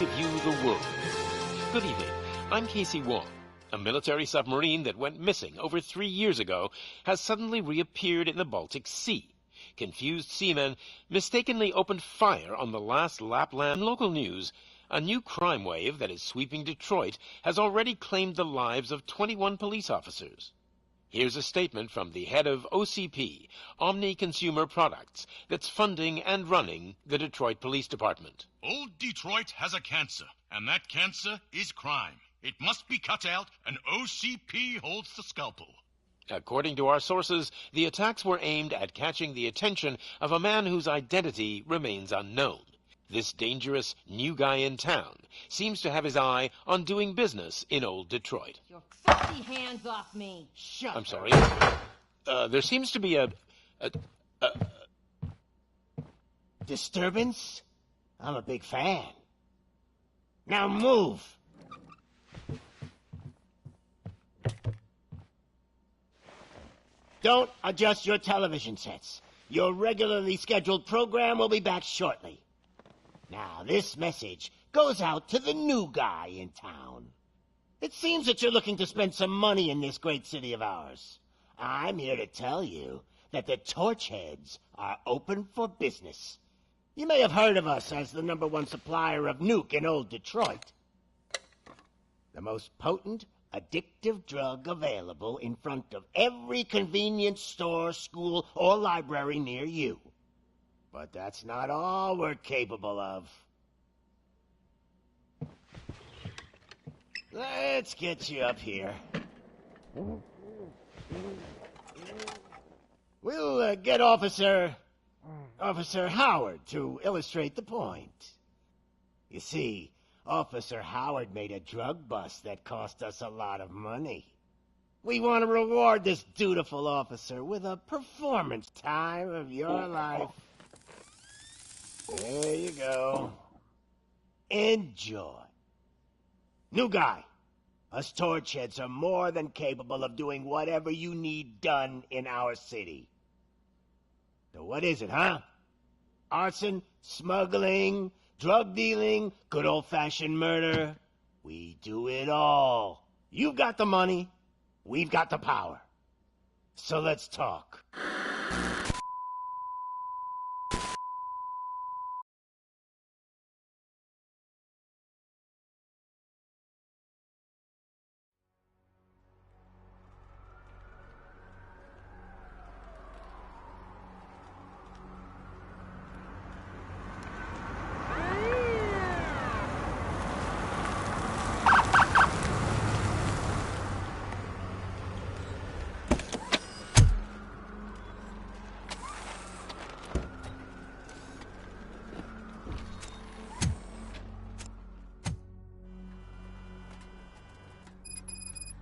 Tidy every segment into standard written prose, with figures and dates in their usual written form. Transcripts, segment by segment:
view the world. Good evening. I'm Casey Wong. A military submarine that went missing over 3 years ago has suddenly reappeared in the Baltic Sea. Confused seamen mistakenly opened fire on the last Lapland. In local news, a new crime wave that is sweeping Detroit has already claimed the lives of 21 police officers. Here's a statement from the head of OCP, Omni Consumer Products, that's funding and running the Detroit Police Department. Old Detroit has a cancer, and that cancer is crime. It must be cut out, and OCP holds the scalpel. According to our sources, the attacks were aimed at catching the attention of a man whose identity remains unknown. This dangerous new guy in town seems to have his eye on doing business in old Detroit. Your filthy hands off me! Shut I'm sorry. There seems to be a disturbance? I'm a big fan. Now move! Don't adjust your television sets. Your regularly scheduled program will be back shortly. Now, this message goes out to the new guy in town. It seems that you're looking to spend some money in this great city of ours. I'm here to tell you that the Torchheads are open for business. You may have heard of us as the #1 supplier of nuke in old Detroit. The most potent, addictive drug available in front of every convenience store, school, or library near you. But that's not all we're capable of. Let's get you up here. We'll get Officer Howard to illustrate the point. You see, Officer Howard made a drug bust that cost us a lot of money. We want to reward this dutiful officer with a performance time of your life. There you go. Enjoy. New guy, us Torchheads are more than capable of doing whatever you need done in our city. So what is it, huh? Arson, smuggling, drug dealing, good old-fashioned murder. We do it all. You've got the money, we've got the power. So let's talk.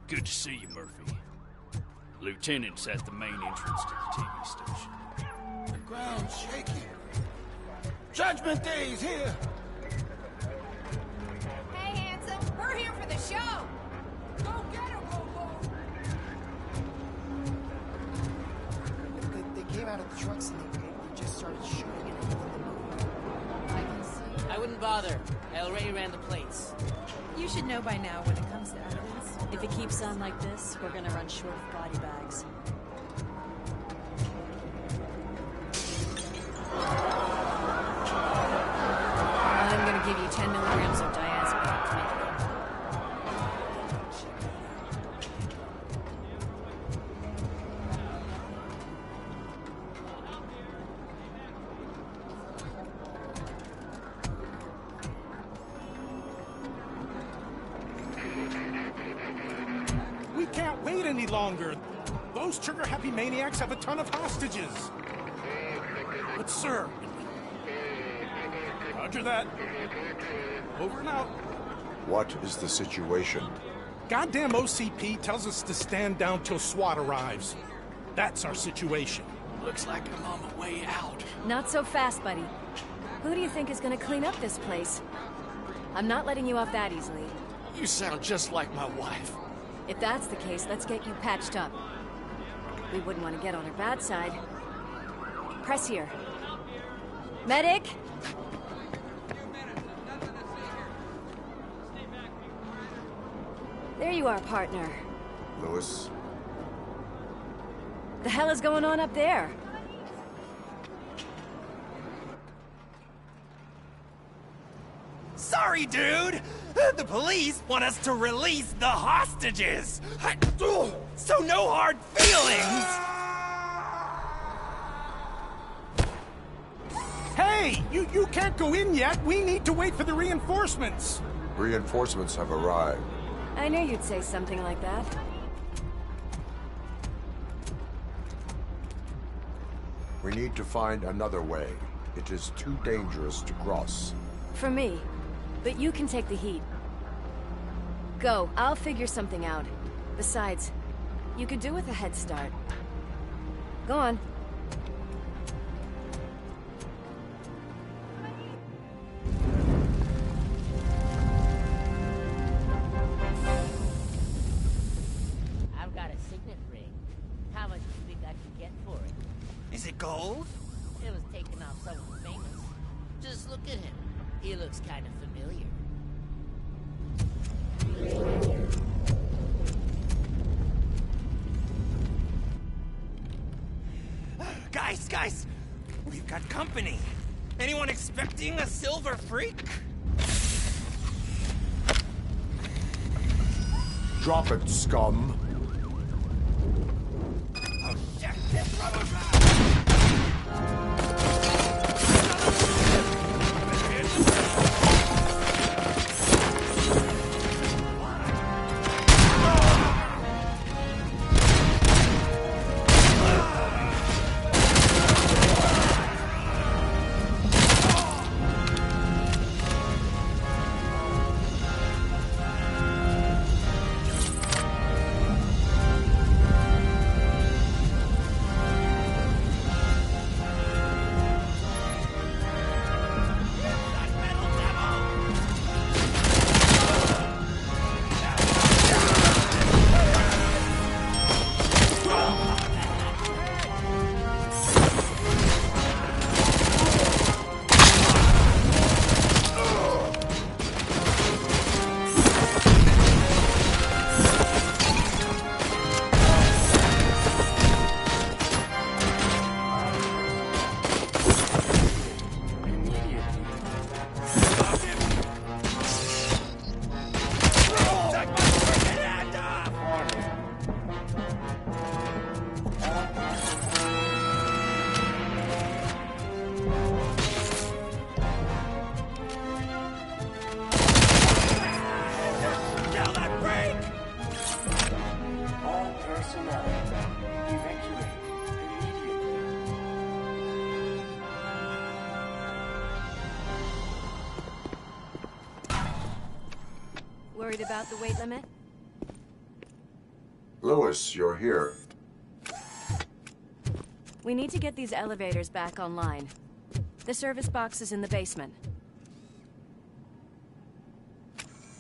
Good to see you, Murphy. Lieutenant's at the main entrance to the TV station. The ground's shaking. Judgment Day's here! Hey, handsome, we're here for the show! Go get him, Robo! They came out of the trucks and they just started shooting it into the moon. I can see. I wouldn't bother. I already ran the plates. You should know by now when it comes to evidence. If it keeps on like this, we're gonna run short of body bags. I'm gonna give you 10 milligrams of diazepam. We can't wait any longer. Those trigger-happy maniacs have a ton of hostages. But, sir... Roger that. Over and out. What is the situation? Goddamn OCP tells us to stand down till SWAT arrives. That's our situation. Looks like I'm on my way out. Not so fast, buddy. Who do you think is gonna clean up this place? I'm not letting you off that easily. You sound just like my wife. If that's the case, let's get you patched up. We wouldn't want to get on her bad side. Press here. Medic! There you are, partner. Lewis, The hell is going on up there? Sorry, dude! The police want us to release the hostages! So no hard feelings! Hey, you can't go in yet. We need to wait for the reinforcements. reinforcements have arrived. I knew you'd say something like that. We need to find another way. It is too dangerous to cross. For me. But you can take the heat. Go, I'll figure something out. Besides, you could do with a head start. Go on. I've got a signet ring. How much do you think I can get for it? Is it gold? It was taken off someone famous. Just look at him. He looks kind of familiar. Guys! We've got company. Anyone expecting a silver freak? Drop it, scum. Oh shit! It's Robo Cop! Worried about the weight limit? Lewis, you're here. We need to get these elevators back online. The service box is in the basement.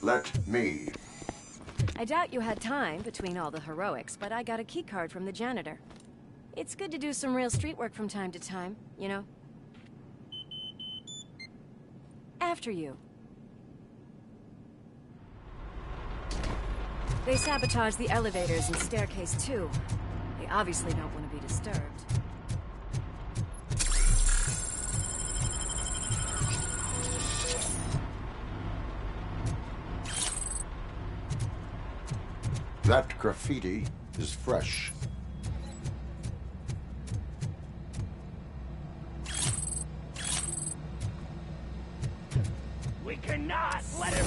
Let me. I doubt you had time between all the heroics, but I got a key card from the janitor. It's good to do some real street work from time to time, you know? After you. They sabotage the elevators and staircase too. They obviously don't want to be disturbed. That graffiti is fresh. We cannot let him...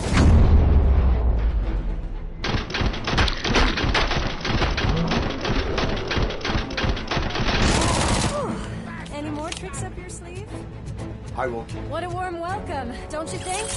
Any more tricks up your sleeve? I will... What a warm welcome, don't you think?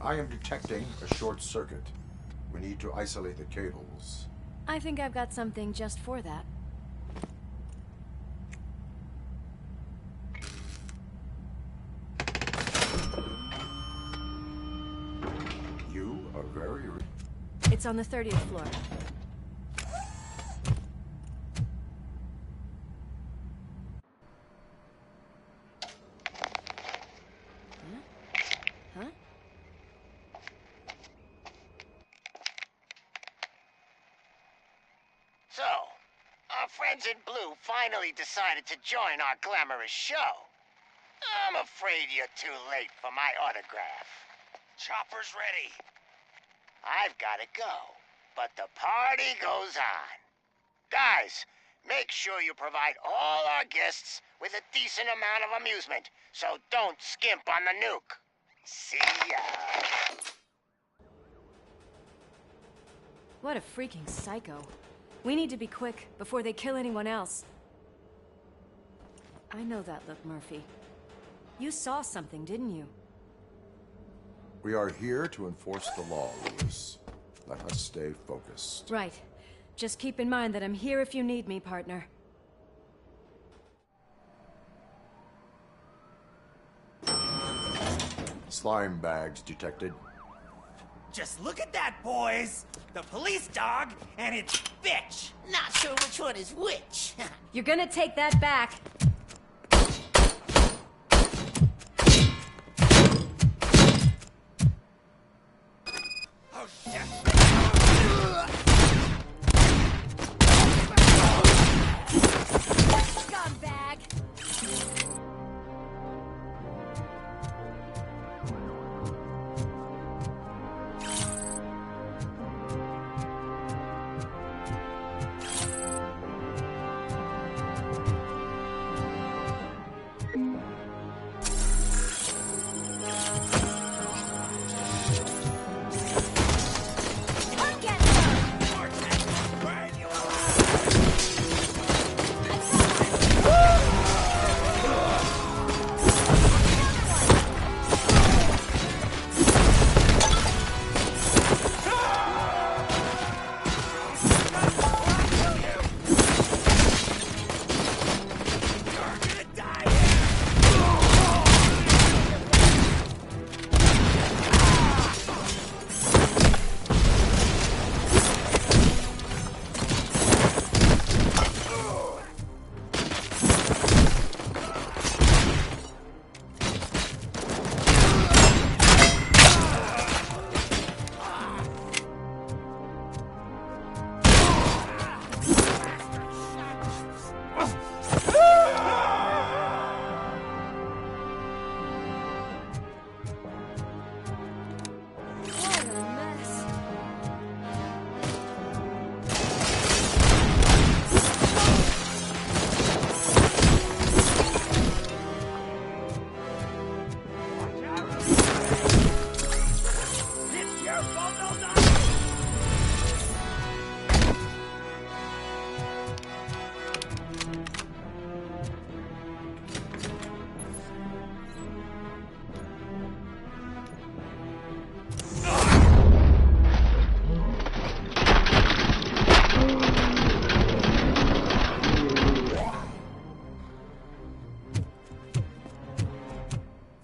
I am detecting a short circuit. We need to isolate the cables. I think I've got something just for that. You are very... It's on the 30th floor. Huh? So, our friends in blue finally decided to join our glamorous show. I'm afraid you're too late for my autograph. Chopper's ready. I've got to go, but the party goes on. Guys, make sure you provide all our guests with a decent amount of amusement, so don't skimp on the nuke. See ya. What a freaking psycho. We need to be quick before they kill anyone else. I know that look, Murphy. You saw something, didn't you? We are here to enforce the law, Lewis. Let us stay focused. Right. Just keep in mind that I'm here if you need me, partner. Slime bags detected. Just look at that, boys! The police dog and its bitch! Not sure which one is which. You're gonna take that back. Oh, shit! Scumbag!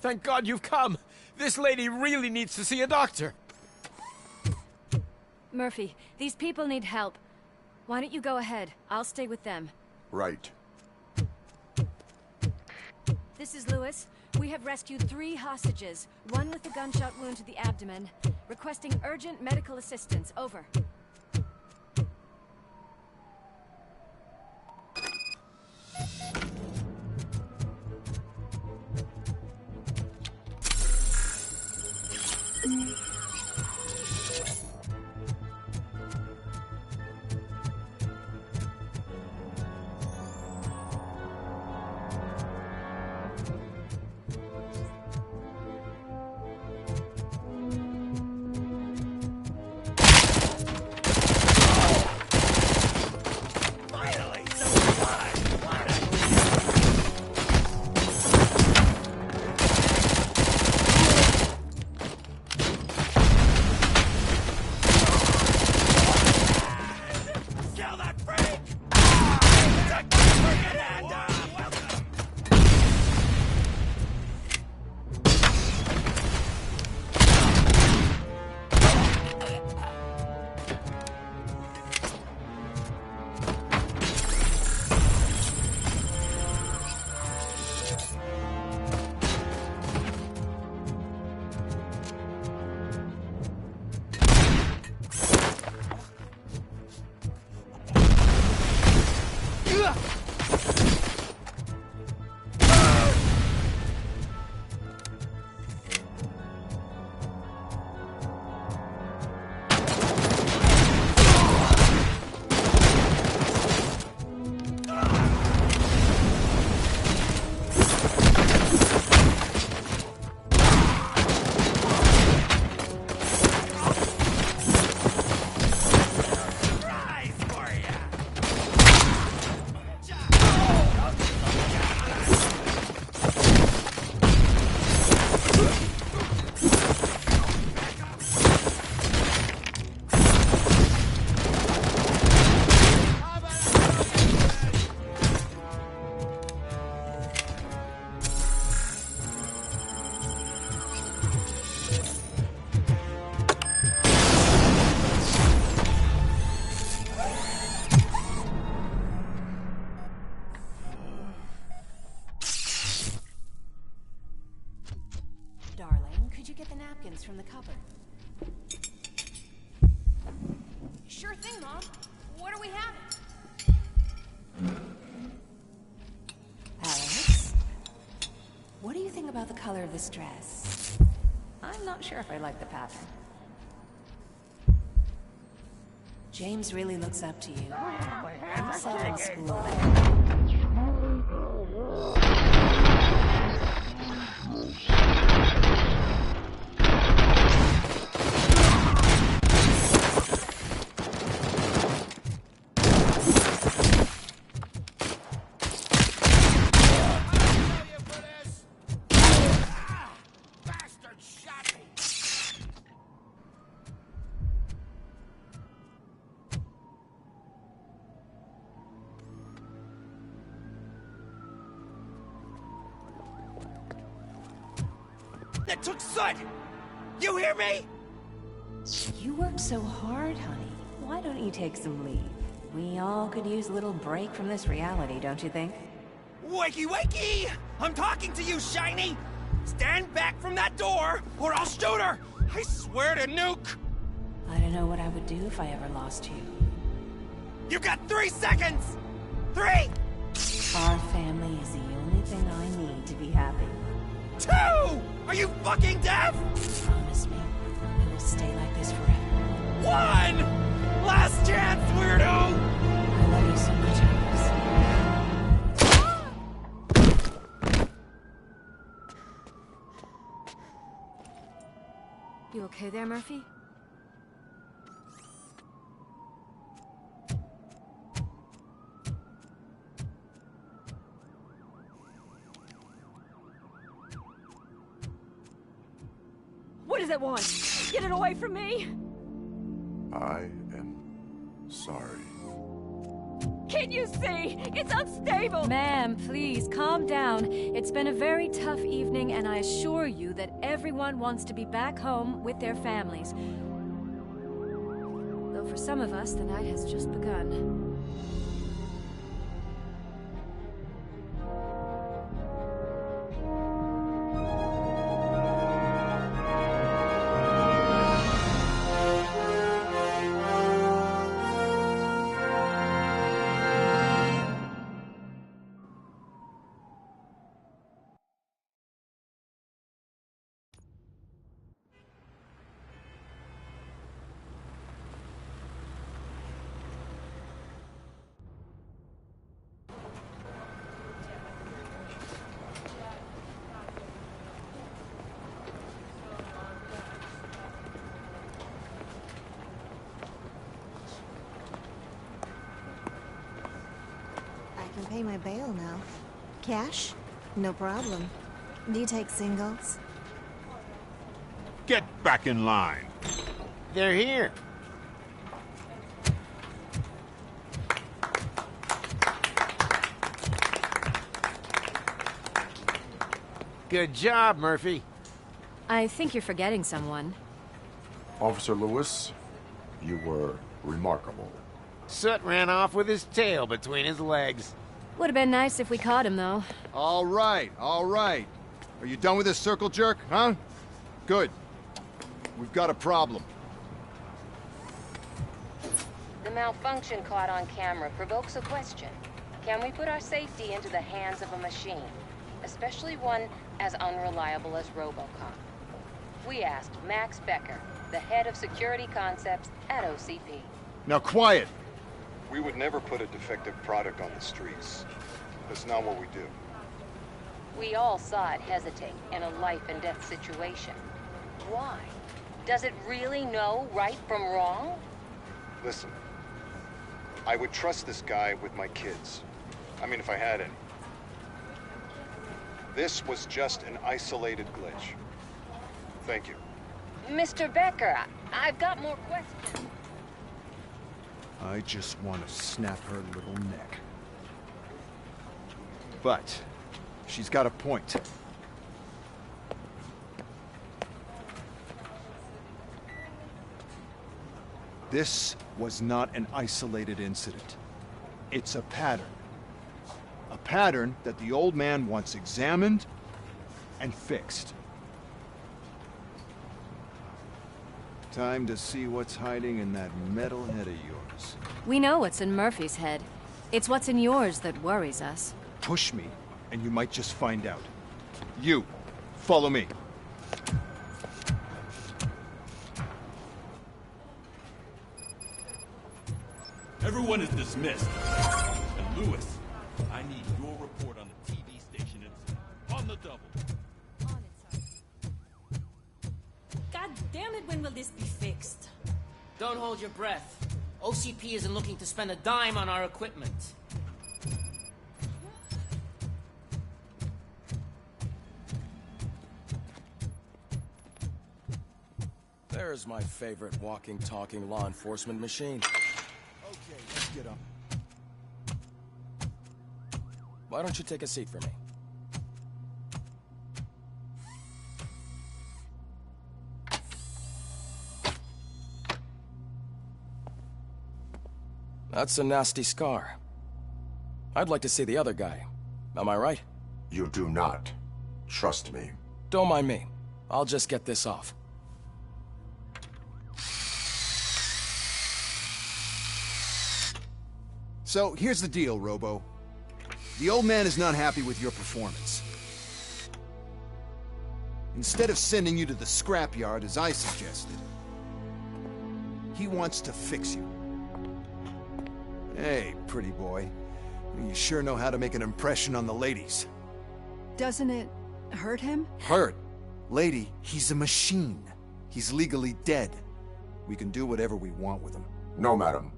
Thank God you've come. This lady really needs to see a doctor. Murphy, these people need help. Why don't you go ahead? I'll stay with them. Right. This is Lewis. We have rescued 3 hostages, one with a gunshot wound to the abdomen. Requesting urgent medical assistance. Over. did you get the napkins from the cupboard? Sure thing, Mom. What are we having? Alex, what do you think about the color of this dress? I'm not sure if I like the pattern. James really looks up to you. He said in school. That took soot! You hear me? You work so hard, honey. Why don't you take some leave? We all could use a little break from this reality, don't you think? Wakey, wakey! I'm talking to you, Shiny! Stand back from that door, or I'll shoot her! I swear to nuke! I don't know what I would do if I ever lost you. You got 3 seconds! 3! Our family is the only thing I need to be happy. 2! Are you fucking deaf? Promise me, we will stay like this forever. 1! Last chance, weirdo! I love you so much, Alex. You okay there, Murphy? What does it want? Get it away from me! I am sorry. Can't you see? It's unstable! Ma'am, please, calm down. It's been a very tough evening, and I assure you that everyone wants to be back home with their families. Though for some of us, the night has just begun. I can pay my bail now. Cash? No problem. Do you take singles? Get back in line. They're here. Good job, Murphy. I think you're forgetting someone. Officer Lewis, you were remarkable. Soot ran off with his tail between his legs. Would have been nice if we caught him, though. All right, all right. Are you done with this circle jerk, huh? Good. We've got a problem. The malfunction caught on camera provokes a question. Can we put our safety into the hands of a machine? Especially one as unreliable as Robo Cop. We asked Max Becker, the head of security concepts at OCP. Now quiet! We would never put a defective product on the streets. That's not what we do. We all saw it hesitate in a life-and-death situation. Why? Does it really know right from wrong? Listen, I would trust this guy with my kids. I mean, if I had any. This was just an isolated glitch. Thank you. Mr. Becker, I've got more questions. I just want to snap her little neck. But she's got a point. This was not an isolated incident. It's a pattern. A pattern that the old man wants examined and fixed. Time to see what's hiding in that metal head of yours. We know what's in Murphy's head. It's what's in yours that worries us. Push me, and you might just find out. You, follow me. Everyone is dismissed. And Lewis, I need your report on the TV station incident. On the double. God damn it, when will this be fixed? Don't hold your breath. OCP isn't looking to spend a dime on our equipment. There's my favorite walking, talking law enforcement machine. Okay, let's get up. Why don't you take a seat for me? That's a nasty scar. I'd like to see the other guy. Am I right? You do not. Trust me. Don't mind me. I'll just get this off. So, here's the deal, Robo. The old man is not happy with your performance. Instead of sending you to the scrapyard, as I suggested, he wants to fix you. Hey, pretty boy. You sure know how to make an impression on the ladies. Doesn't it hurt him? Hurt? Lady, he's a machine. He's legally dead. We can do whatever we want with him. No, madam.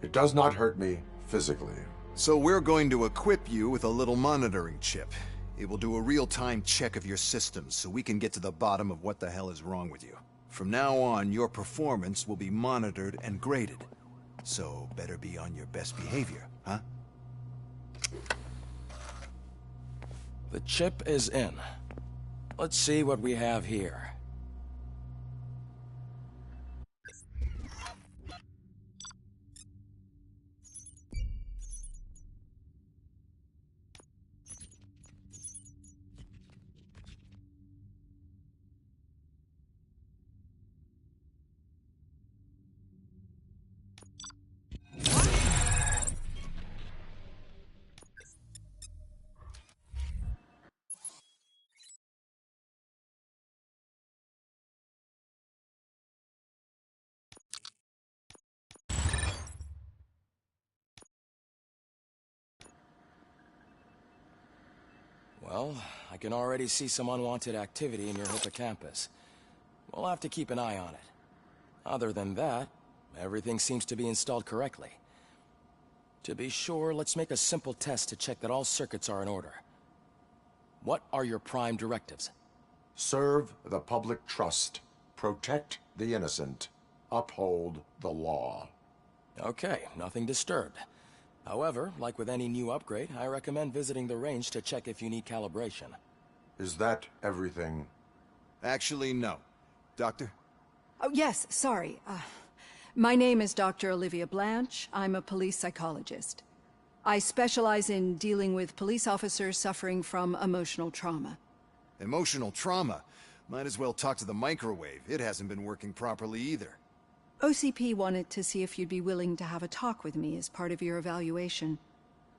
It does not hurt me physically. So we're going to equip you with a little monitoring chip. It will do a real-time check of your systems so we can get to the bottom of what the hell is wrong with you. From now on, your performance will be monitored and graded. So better be on your best behavior, huh? The chip is in. Let's see what we have here. Well, I can already see some unwanted activity in your hippocampus. We'll have to keep an eye on it. Other than that, everything seems to be installed correctly. To be sure, let's make a simple test to check that all circuits are in order. What are your prime directives? Serve the public trust. Protect the innocent. Uphold the law. Okay, nothing disturbed. However, like with any new upgrade, I recommend visiting the range to check if you need calibration. Is that everything? Actually, no. Doctor? Oh, yes, sorry. My name is Dr. Olivia Blanche. I'm a police psychologist. I specialize in dealing with police officers suffering from emotional trauma. Emotional trauma? Might as well talk to the microwave. It hasn't been working properly either. OCP wanted to see if you'd be willing to have a talk with me as part of your evaluation.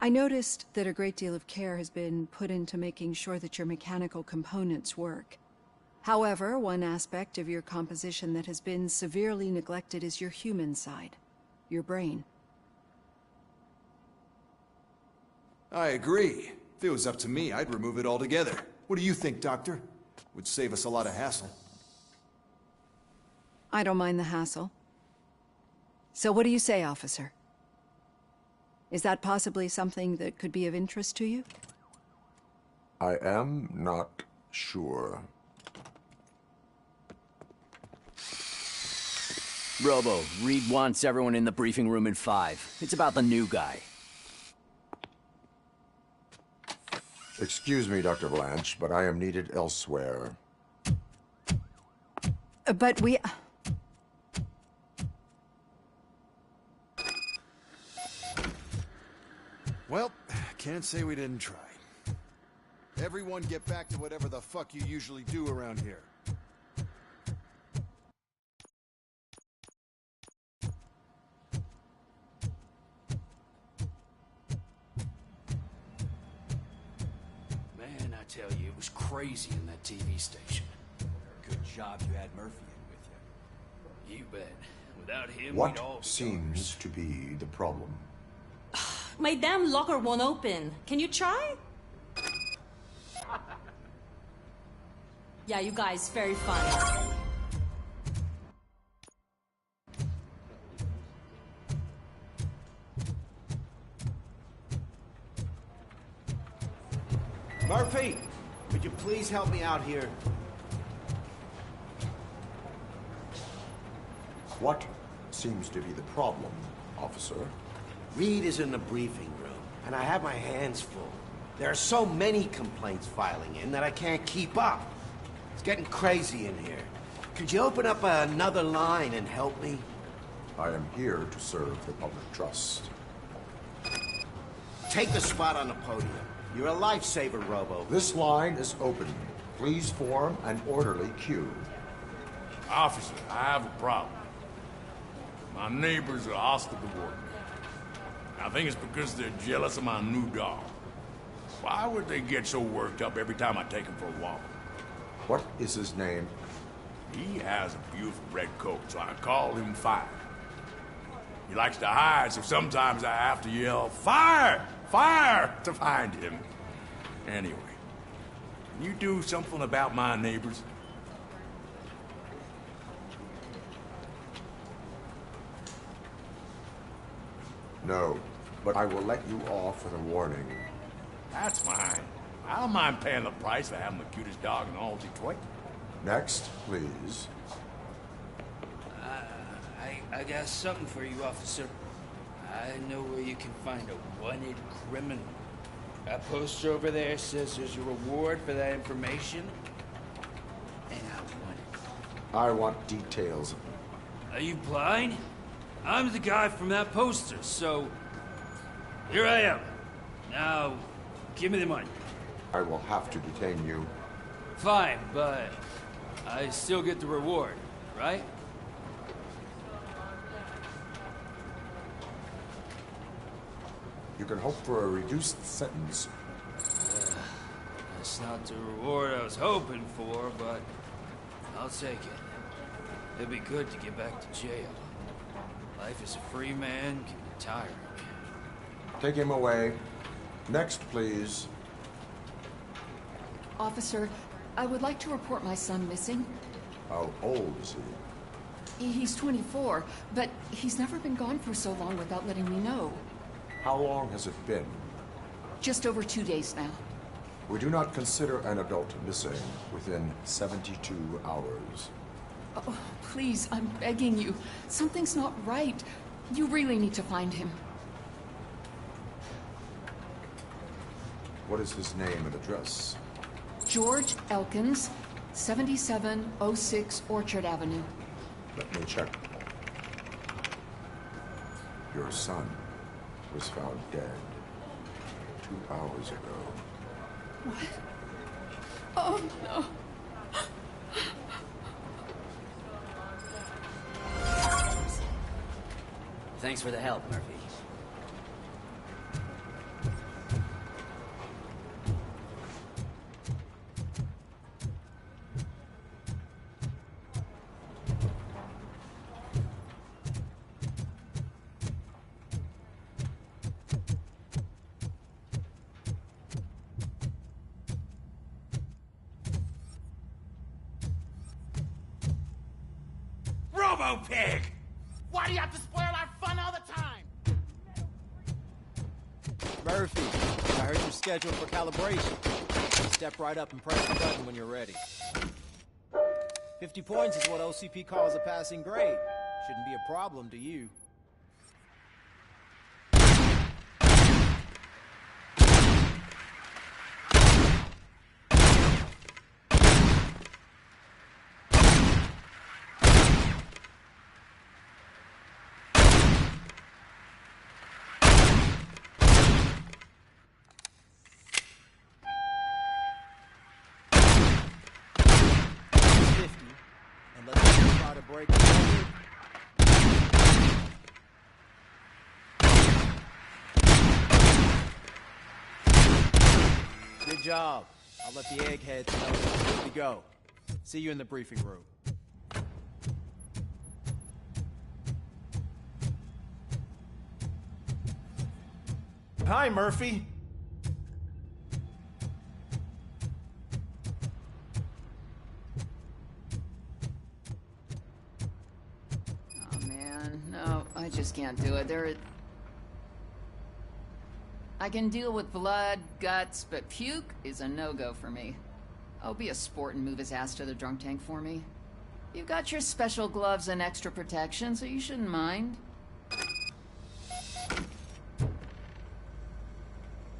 I noticed that a great deal of care has been put into making sure that your mechanical components work. However, one aspect of your composition that has been severely neglected is your human side, your brain. I agree. If it was up to me, I'd remove it altogether. What do you think, Doctor? Would save us a lot of hassle. I don't mind the hassle. So what do you say, officer? Is that possibly something that could be of interest to you? I am not sure. Robo, Reed wants everyone in the briefing room in 5. It's about the new guy. Excuse me, Dr. Blanche, but I am needed elsewhere. But we... Well, can't say we didn't try. Everyone get back to whatever the fuck you usually do around here. crazy in that TV station. Good job you had Murphy in with you. You bet. Without him, we'd What all be seems to be the problem? My damn locker won't open. Can you try? Yeah, you guys, very funny. Murphy, could you please help me out here? What seems to be the problem, officer? Reed is in the briefing room, and I have my hands full. There are so many complaints filing in that I can't keep up. It's getting crazy in here. Could you open up another line and help me? I am here to serve the public trust. Take the spot on the podium. You're a lifesaver, Robo. This line is open. Please form an orderly queue. Officer, I have a problem. My neighbors are hostile toward me. I think it's because they're jealous of my new dog. Why would they get so worked up every time I take him for a walk? What is his name? He has a beautiful red coat, so I call him Fire. He likes to hide, so sometimes I have to yell, "Fire! Fire!" to find him. Anyway, can you do something about my neighbors? No, but I will let you off with a warning. That's fine. I don't mind paying the price for having the cutest dog in all Detroit. Next, please. I got something for you, officer. I know where you can find a wanted criminal. That poster over there says there's a reward for that information. And I want it. I want details. Are you blind? I'm the guy from that poster, so... Here I am. Now, give me the money. I will have to detain you. Fine, but I still get the reward, right? You can hope for a reduced sentence. That's not the reward I was hoping for, but I'll take it. It'd be good to get back to jail. Life as a free man can be tiring. Take him away. Next, please. Officer, I would like to report my son missing. How old is he? He's 24, but he's never been gone for so long without letting me know. How long has it been? Just over 2 days now. We do not consider an adult missing within 72 hours. Oh, please, I'm begging you. Something's not right. You really need to find him. What is his name and address? George Elkins, 7706 Orchard Avenue. Let me check. Your son was found dead 2 hours ago. What? Oh, no. Thanks for the help, Murphy. Robo Pig! Why do you have to spoil our fun all the time? Murphy, I heard you're scheduled for calibration. Step right up and press the button when you're ready. 50 points is what OCP calls a passing grade. Shouldn't be a problem to you. Break the record. Good job. I'll let the eggheads know we're good to go. See you in the briefing room. Hi, Murphy. Oh, man. No, I just can't do it. I can deal with blood, guts, but puke is a no-go for me. Oh, be a sport and move his ass to the drunk tank for me. You've got your special gloves and extra protection, so you shouldn't mind.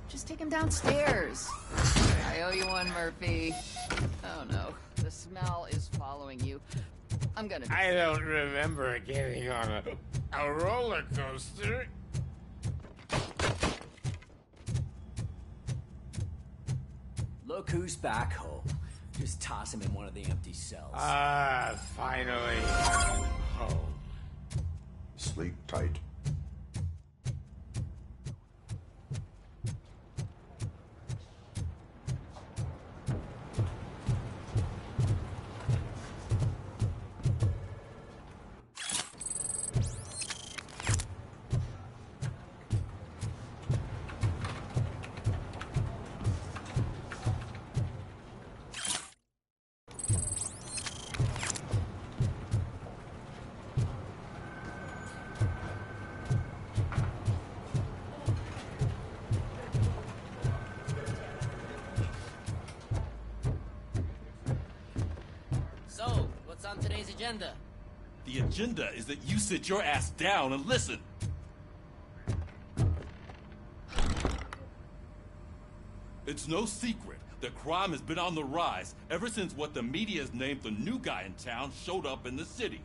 Just take him downstairs. I owe you one, Murphy. Oh no, the smell is following you. I'm gonna... I don't remember getting on a roller coaster. Look who's back home. Just toss him in one of the empty cells. Ah, finally. Home. Sleep tight. So, what's on today's agenda? The agenda is that you sit your ass down and listen. It's no secret that crime has been on the rise ever since what the media has named the new guy in town showed up in the city.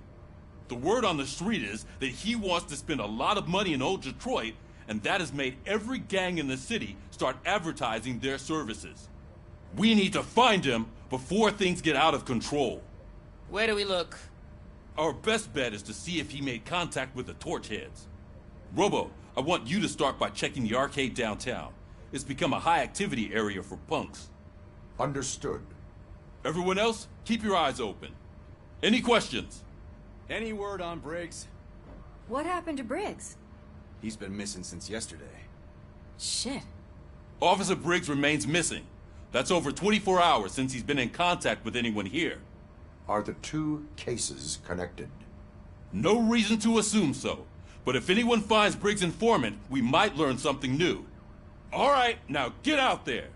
The word on the street is that he wants to spend a lot of money in old Detroit, and that has made every gang in the city start advertising their services. We need to find him before things get out of control. Where do we look? Our best bet is to see if he made contact with the torch heads. Robo, I want you to start by checking the arcade downtown. It's become a high-activity area for punks. Understood. Everyone else, keep your eyes open. Any questions? Any word on Briggs? What happened to Briggs? He's been missing since yesterday. Shit. Officer Briggs remains missing. That's over 24 hours since he's been in contact with anyone here. Are the two cases connected? No reason to assume so. But if anyone finds Briggs' informant, we might learn something new. All right, now get out there.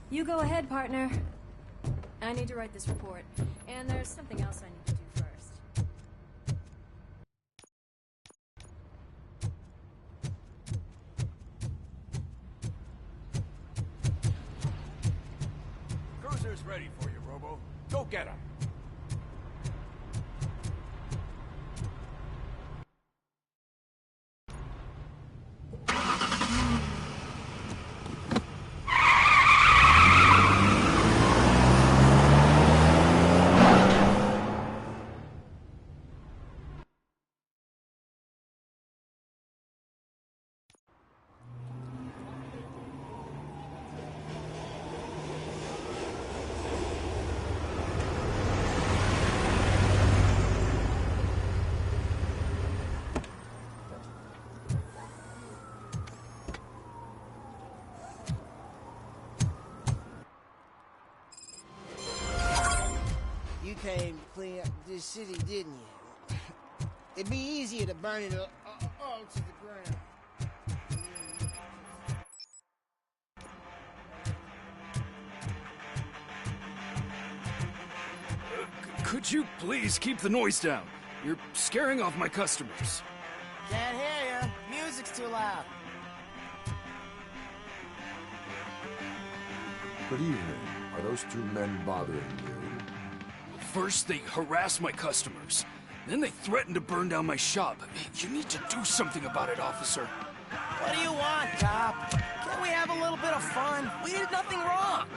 You go ahead, partner. I need to write this report. And there's something else I need to do first. Cruiser's ready for you, Robo. Go get him. You came to clean up this city, didn't you? It'd be easier to burn it all to the ground. Could you please keep the noise down? You're scaring off my customers. Can't hear you. Music's too loud. Good evening. Are those two men bothering you? First, they harass my customers. Then they threaten to burn down my shop. You need to do something about it, officer. What do you want, cop? Can't we have a little bit of fun? We did nothing wrong.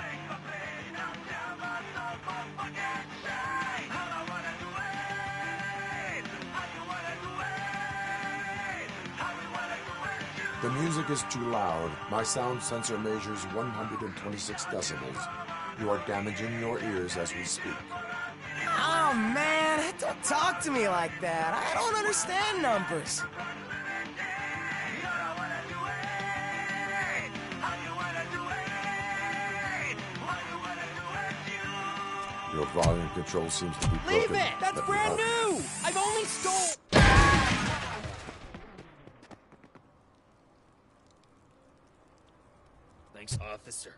The music is too loud. My sound sensor measures 126 decibels. You are damaging your ears as we speak. Oh, man, don't talk to me like that. I don't understand numbers. Your volume control seems to be broken. Leave it! That's brand new! I've only stole... Thanks, officer.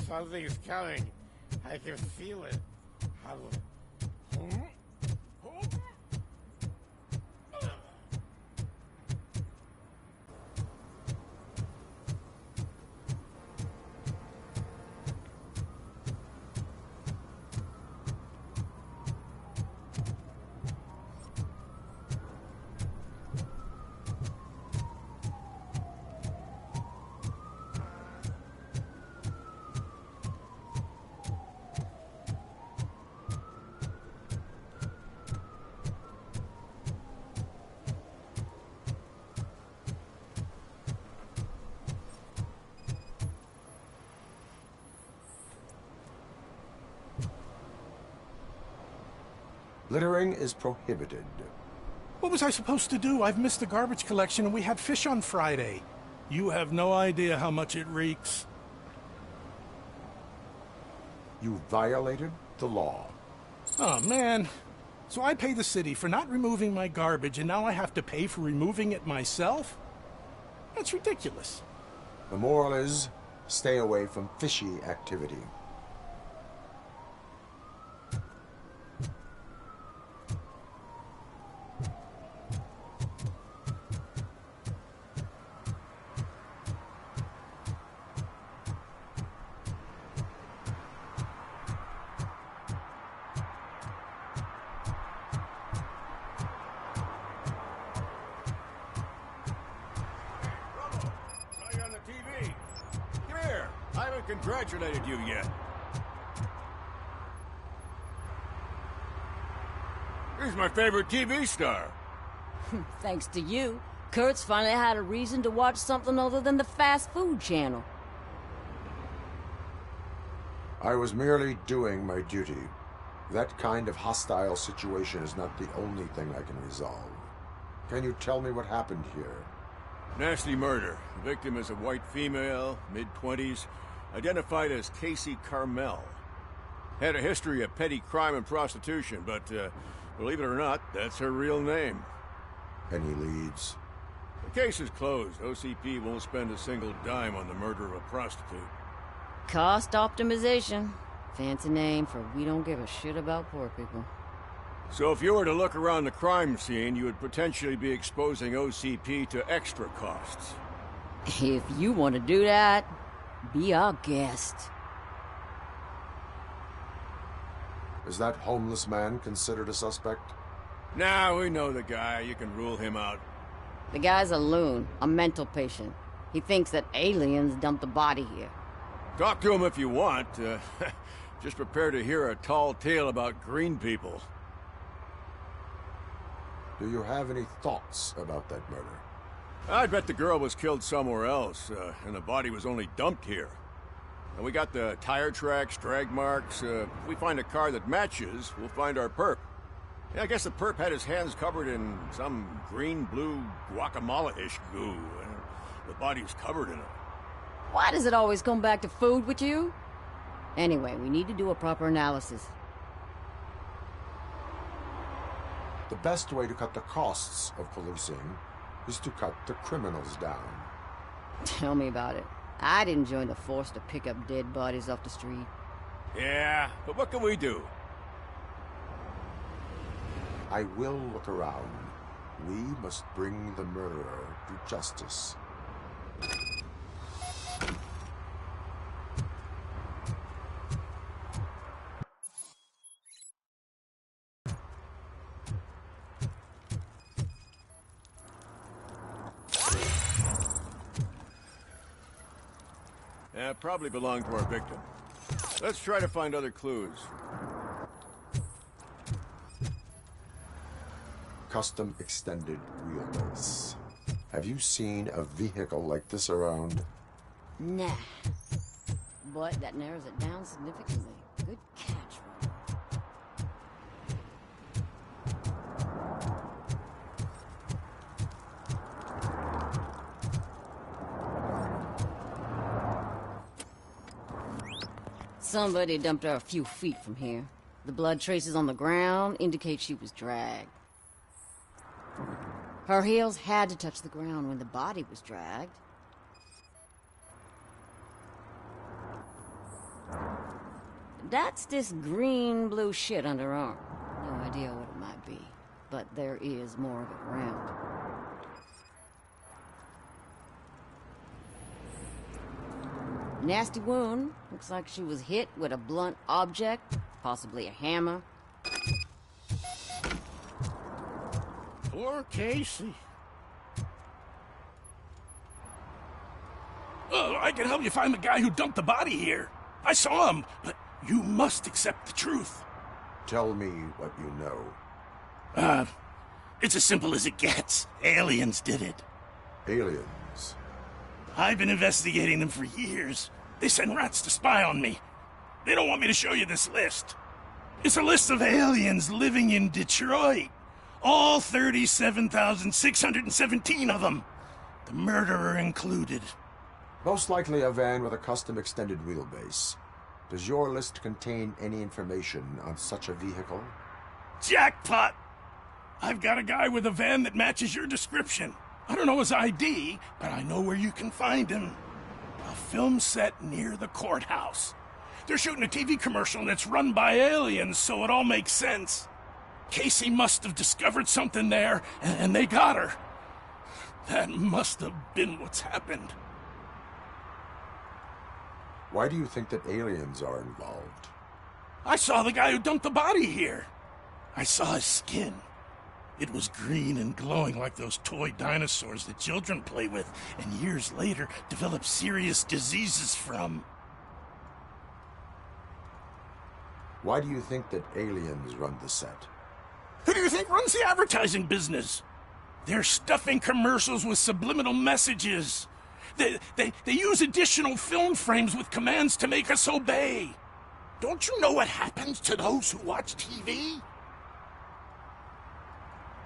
Something's coming. I can feel it. Littering is prohibited. What was I supposed to do? I've missed the garbage collection and we had fish on Friday. You have no idea how much it reeks. You violated the law. Oh, man. So I pay the city for not removing my garbage, and now I have to pay for removing it myself? That's ridiculous. The moral is, stay away from fishy activity. Congratulated you yet. He's my favorite TV star. Thanks to you, Kurt's finally had a reason to watch something other than the fast food channel. I was merely doing my duty. That kind of hostile situation is not the only thing I can resolve. Can you tell me what happened here? Nasty murder. The victim is a white female, mid-20s, identified as Casey Carmel. Had a history of petty crime and prostitution, but believe it or not, that's her real name. Any leads? The case is closed. OCP won't spend a single dime on the murder of a prostitute. Cost optimization. Fancy name for we don't give a shit about poor people. So if you were to look around the crime scene, you would potentially be exposing OCP to extra costs. If you want to do that, be our guest. Is that homeless man considered a suspect? Nah, we know the guy. You can rule him out. The guy's a loon, a mental patient. He thinks that aliens dumped the body here. Talk to him if you want. Just prepare to hear a tall tale about green people. Do you have any thoughts about that murder? I bet the girl was killed somewhere else, and the body was only dumped here. And we got the tire tracks, drag marks. If we find a car that matches, we'll find our perp. Yeah, I guess the perp had his hands covered in some green-blue guacamole-ish goo. The body's covered in it. Why does it always come back to food with you? Anyway, we need to do a proper analysis. The best way to cut the costs of policing is to cut the criminals down. Tell me about it. I didn't join the force to pick up dead bodies off the street. Yeah, but what can we do? I will look around. We must bring the murderer to justice. Probably belonged to our victim. Let's try to find other clues. Custom extended wheelbase. Have you seen a vehicle like this around? Nah. But that narrows it down significantly. Good catch, Robo. Somebody dumped her a few feet from here. The blood traces on the ground indicate she was dragged. Her heels had to touch the ground when the body was dragged. That's this green-blue shit under her arm. No idea what it might be, but there is more of it around. Nasty wound. Looks like she was hit with a blunt object, possibly a hammer. Poor Casey. Oh, I can help you find the guy who dumped the body here. I saw him, but you must accept the truth. Tell me what you know. It's as simple as it gets. Aliens did it. Aliens? I've been investigating them for years. They send rats to spy on me. They don't want me to show you this list. It's a list of aliens living in Detroit. All 37,617 of them. The murderer included. Most likely a van with a custom extended wheelbase. Does your list contain any information on such a vehicle? Jackpot! I've got a guy with a van that matches your description. I don't know his ID, but I know where you can find him. A film set near the courthouse. They're shooting a TV commercial and it's run by aliens, so it all makes sense. Casey must have discovered something there, and they got her. That must have been what's happened. Why do you think that aliens are involved? I saw the guy who dumped the body here. I saw his skin. It was green and glowing like those toy dinosaurs that children play with, and years later develop serious diseases from. Why do you think that aliens run the set? Who do you think runs the advertising business? They're stuffing commercials with subliminal messages. They use additional film frames with commands to make us obey. Don't you know what happens to those who watch TV?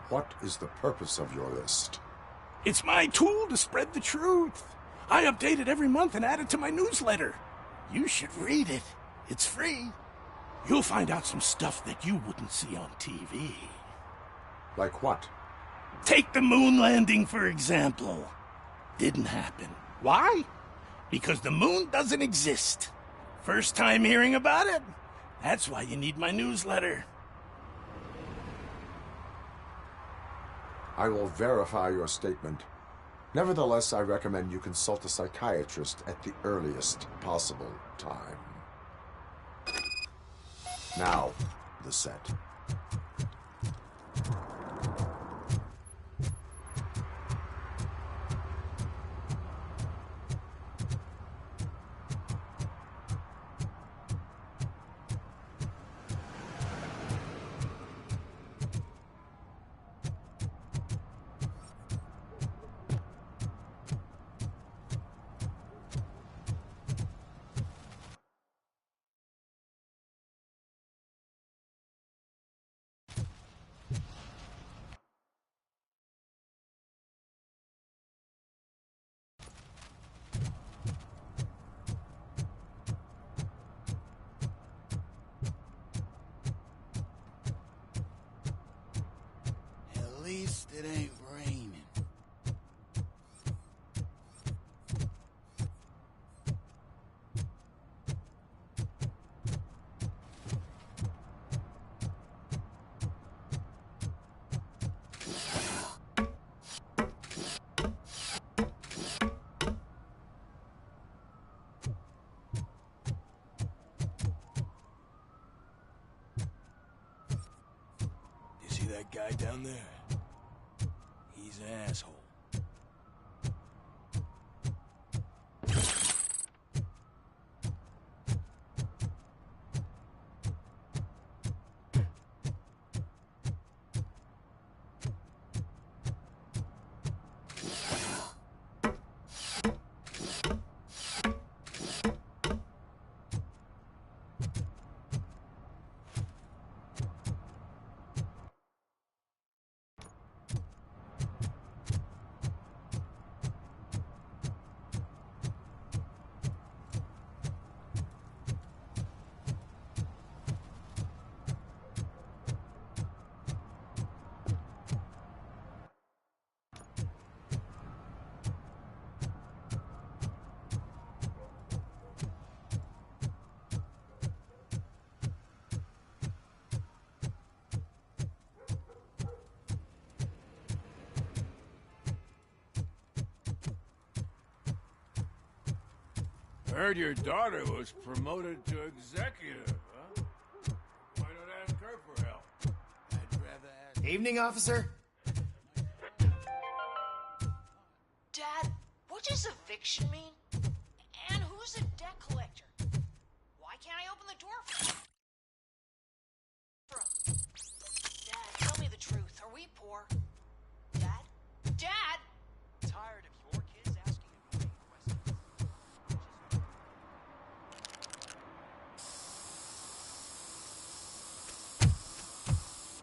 What is the purpose of your list? It's my tool to spread the truth. I update it every month and add it to my newsletter. You should read it. It's free. You'll find out some stuff that you wouldn't see on TV. Like what? Take the moon landing, for example. Didn't happen. Why? Because the moon doesn't exist. First time hearing about it? That's why you need my newsletter. I will verify your statement. Nevertheless, I recommend you consult a psychiatrist at the earliest possible time. Now, the set. At least it ain't raining. You see that guy down there? He's an asshole. Heard your daughter was promoted to executive, huh? Why not ask her for help? I'd rather ask... Evening, officer. Dad, what does eviction mean? And who's a debt collector? Why can't I open the door for him? Dad, tell me the truth. Are we poor? Dad? Dad! Tired of your kids asking annoying questions.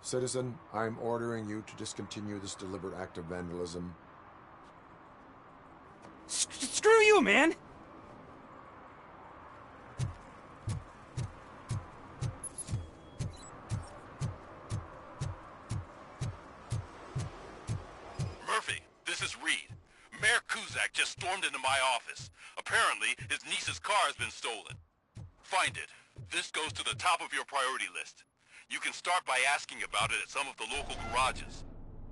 Citizen, I'm ordering you to discontinue this deliberate act of vandalism. Screw you, man! Murphy, this is Reed. Mayor Kuzak just stormed into my office. Apparently, his niece's car has been stolen. Find it. This goes to the top of your priority list. You can start by asking about it at some of the local garages.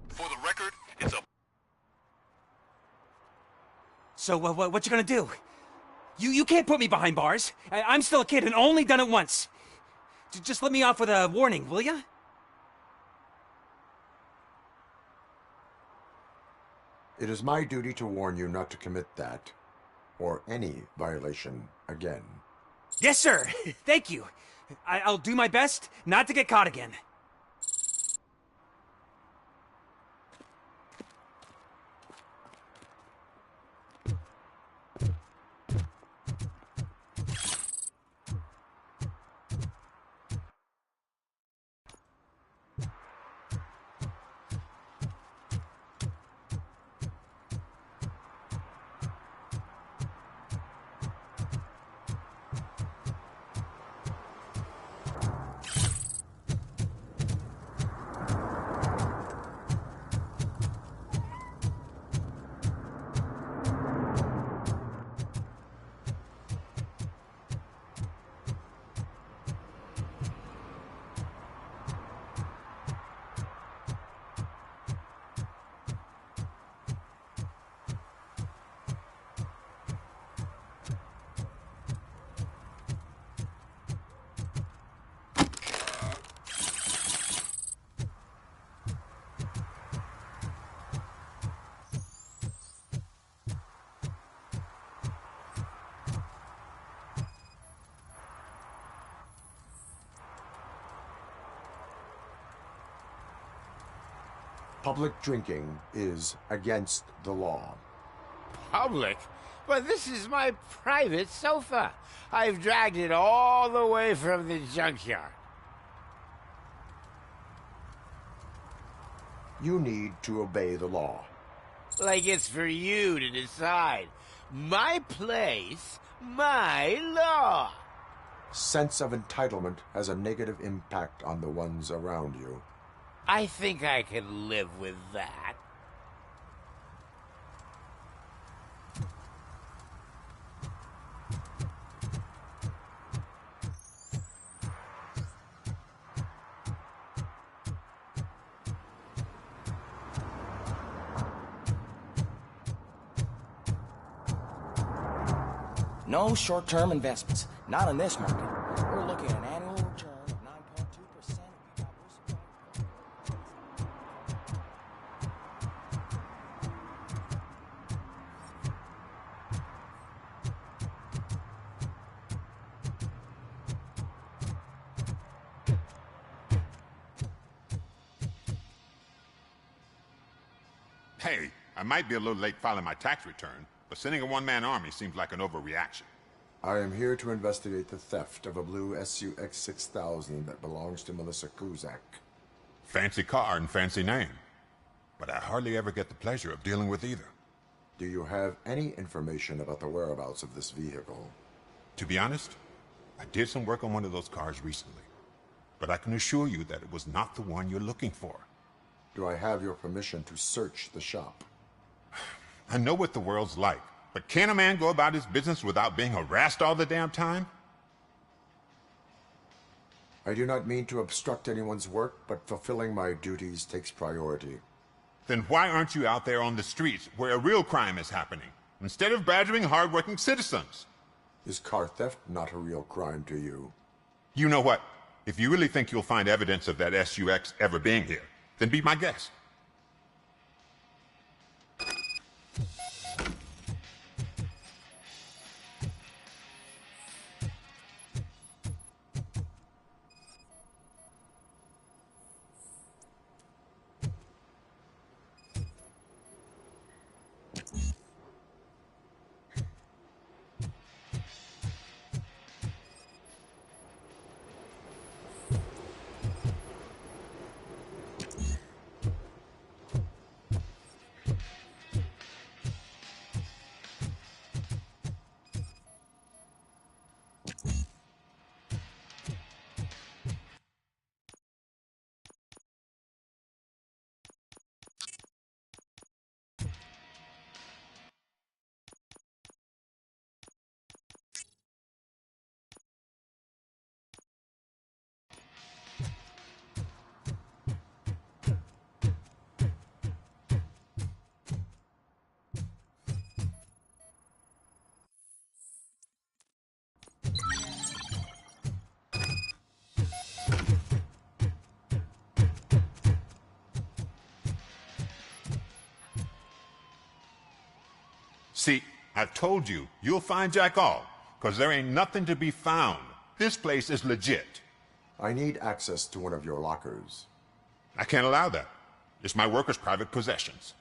For the record, it's a... So, what you gonna do? You can't put me behind bars. I'm still a kid and only done it once. Just let me off with a warning, will ya? It is my duty to warn you not to commit that, or any violation, again. Yes, sir. Thank you. I'll do my best not to get caught again. Public drinking is against the law. Public? But this is my private sofa. I've dragged it all the way from the junkyard. You need to obey the law. Like it's for you to decide. My place, my law. Sense of entitlement has a negative impact on the ones around you. I think I can live with that. No short-term investments. Not in this market. We're looking at an annual return of 9.2%. Hey, I might be a little late filing my tax return, but sending a one-man army seems like an overreaction. I am here to investigate the theft of a blue SUX 6000 that belongs to Melissa Kuzak. Fancy car and fancy name. But I hardly ever get the pleasure of dealing with either. Do you have any information about the whereabouts of this vehicle? To be honest, I did some work on one of those cars recently. But I can assure you that it was not the one you're looking for. Do I have your permission to search the shop? I know what the world's like, but can a man go about his business without being harassed all the damn time? I do not mean to obstruct anyone's work, but fulfilling my duties takes priority. Then why aren't you out there on the streets where a real crime is happening, instead of badgering hard-working citizens? Is car theft not a real crime to you? You know what? If you really think you'll find evidence of that SUX ever being here, then be my guest. See, I told you, you'll find Jack All, because there ain't nothing to be found. This place is legit. I need access to one of your lockers. I can't allow that. It's my workers' private possessions.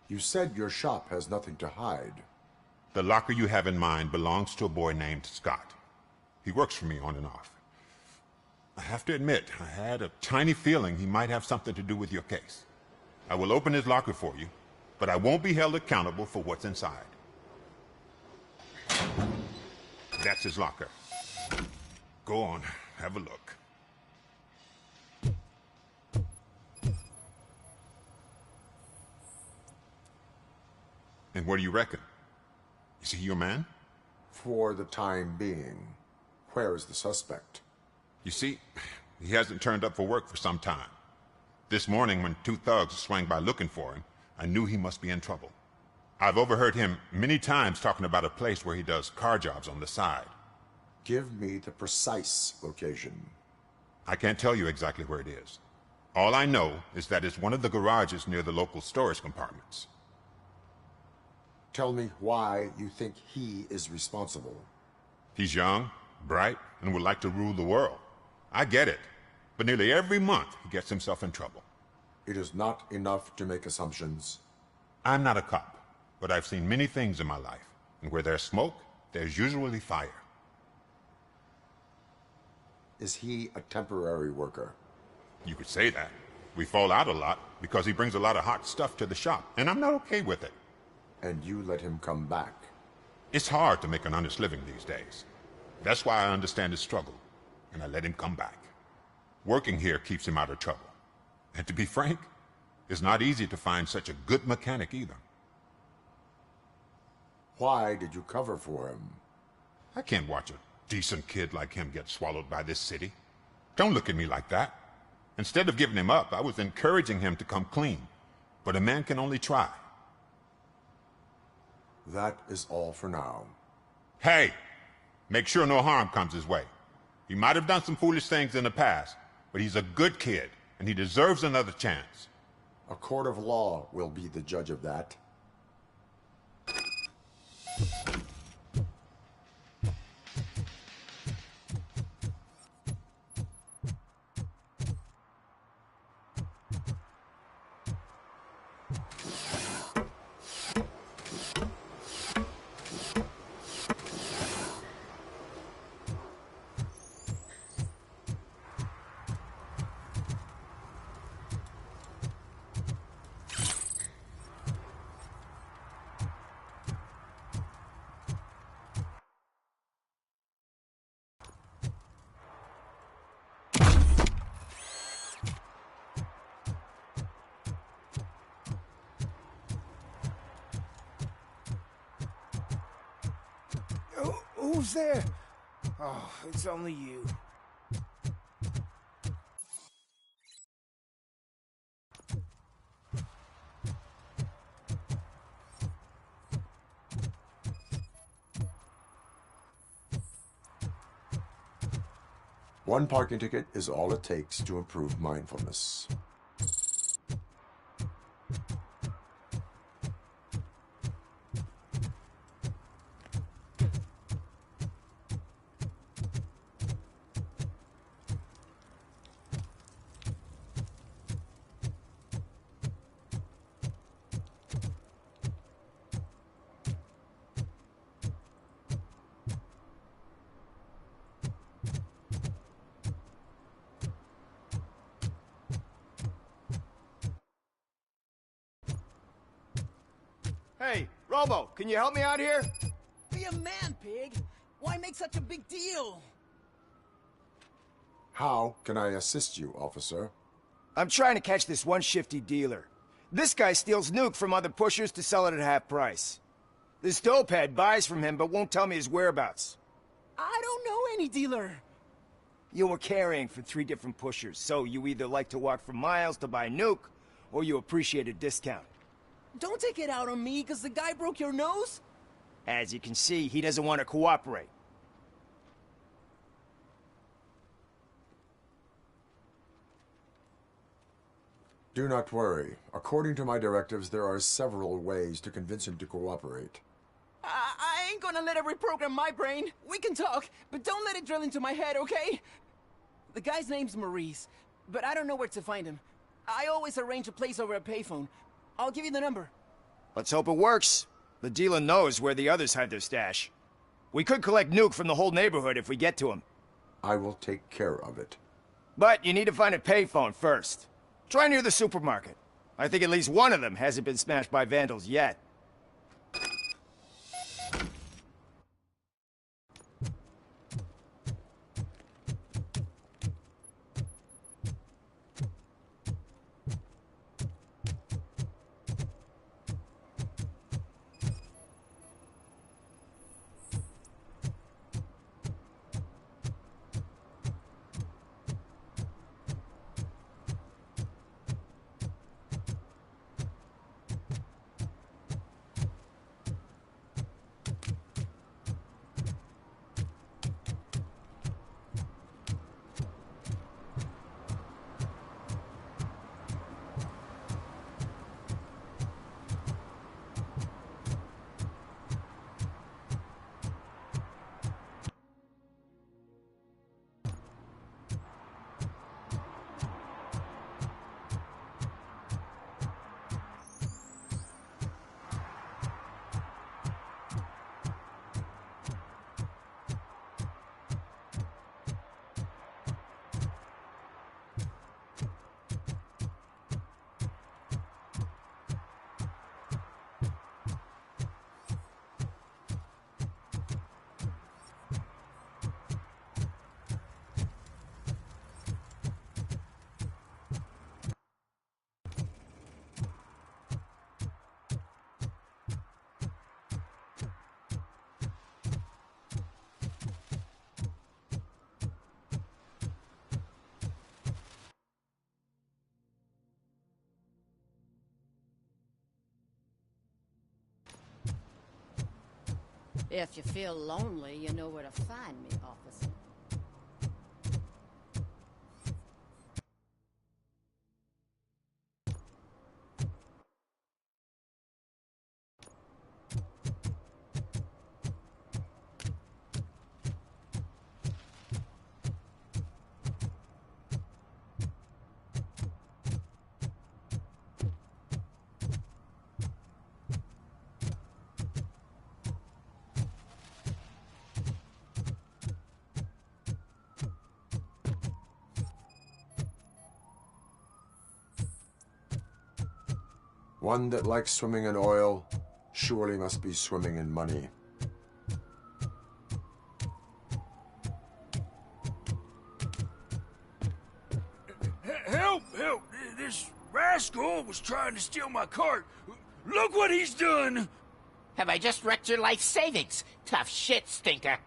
You said your shop has nothing to hide. The locker you have in mind belongs to a boy named Scott. He works for me on and off. I have to admit, I had a tiny feeling he might have something to do with your case. I will open his locker for you, but I won't be held accountable for what's inside. That's his locker. Go on, have a look. And what do you reckon? Is he your man? For the time being. Where is the suspect? You see, he hasn't turned up for work for some time. This morning, when two thugs swang by looking for him, I knew he must be in trouble. I've overheard him many times talking about a place where he does car jobs on the side. Give me the precise location. I can't tell you exactly where it is. All I know is that it's one of the garages near the local storage compartments. Tell me why you think he is responsible. He's young, bright, and would like to rule the world. I get it. But nearly every month, he gets himself in trouble. It is not enough to make assumptions. I'm not a cop, but I've seen many things in my life. And where there's smoke, there's usually fire. Is he a temporary worker? You could say that. We fall out a lot because he brings a lot of hot stuff to the shop, and I'm not okay with it. And you let him come back? It's hard to make an honest living these days. That's why I understand his struggle, and I let him come back. Working here keeps him out of trouble. And to be frank, it's not easy to find such a good mechanic either. Why did you cover for him? I can't watch a decent kid like him get swallowed by this city. Don't look at me like that. Instead of giving him up, I was encouraging him to come clean. But a man can only try. That is all for now. Hey! Make sure no harm comes his way. He might have done some foolish things in the past, but he's a good kid, and he deserves another chance. A court of law will be the judge of that. Who's there? Oh, it's only you. One parking ticket is all it takes to improve mindfulness. Hey, Robo, can you help me out here? Be a man, pig. Why make such a big deal? How can I assist you, officer? I'm trying to catch this one shifty dealer. This guy steals nuke from other pushers to sell it at half price. This dopehead buys from him but won't tell me his whereabouts. I don't know any dealer. You were carrying for 3 different pushers, so you either like to walk for miles to buy nuke, or you appreciate a discount. Don't take it out on me, because the guy broke your nose? As you can see, he doesn't want to cooperate. Do not worry. According to my directives, there are several ways to convince him to cooperate. I ain't gonna let it reprogram my brain. We can talk, but don't let it drill into my head, okay? The guy's name's Maurice, but I don't know where to find him. I always arrange a place over a payphone. I'll give you the number. Let's hope it works. The dealer knows where the others hide their stash. We could collect nuke from the whole neighborhood if we get to him. I will take care of it. But you need to find a payphone first. Try near the supermarket. I think at least one of them hasn't been smashed by vandals yet. If you feel lonely, you know where to find me, officer. One that likes swimming in oil surely must be swimming in money. Help! Help! This rascal was trying to steal my cart. Look what he's done! Have I just wrecked your life savings? Tough shit, stinker.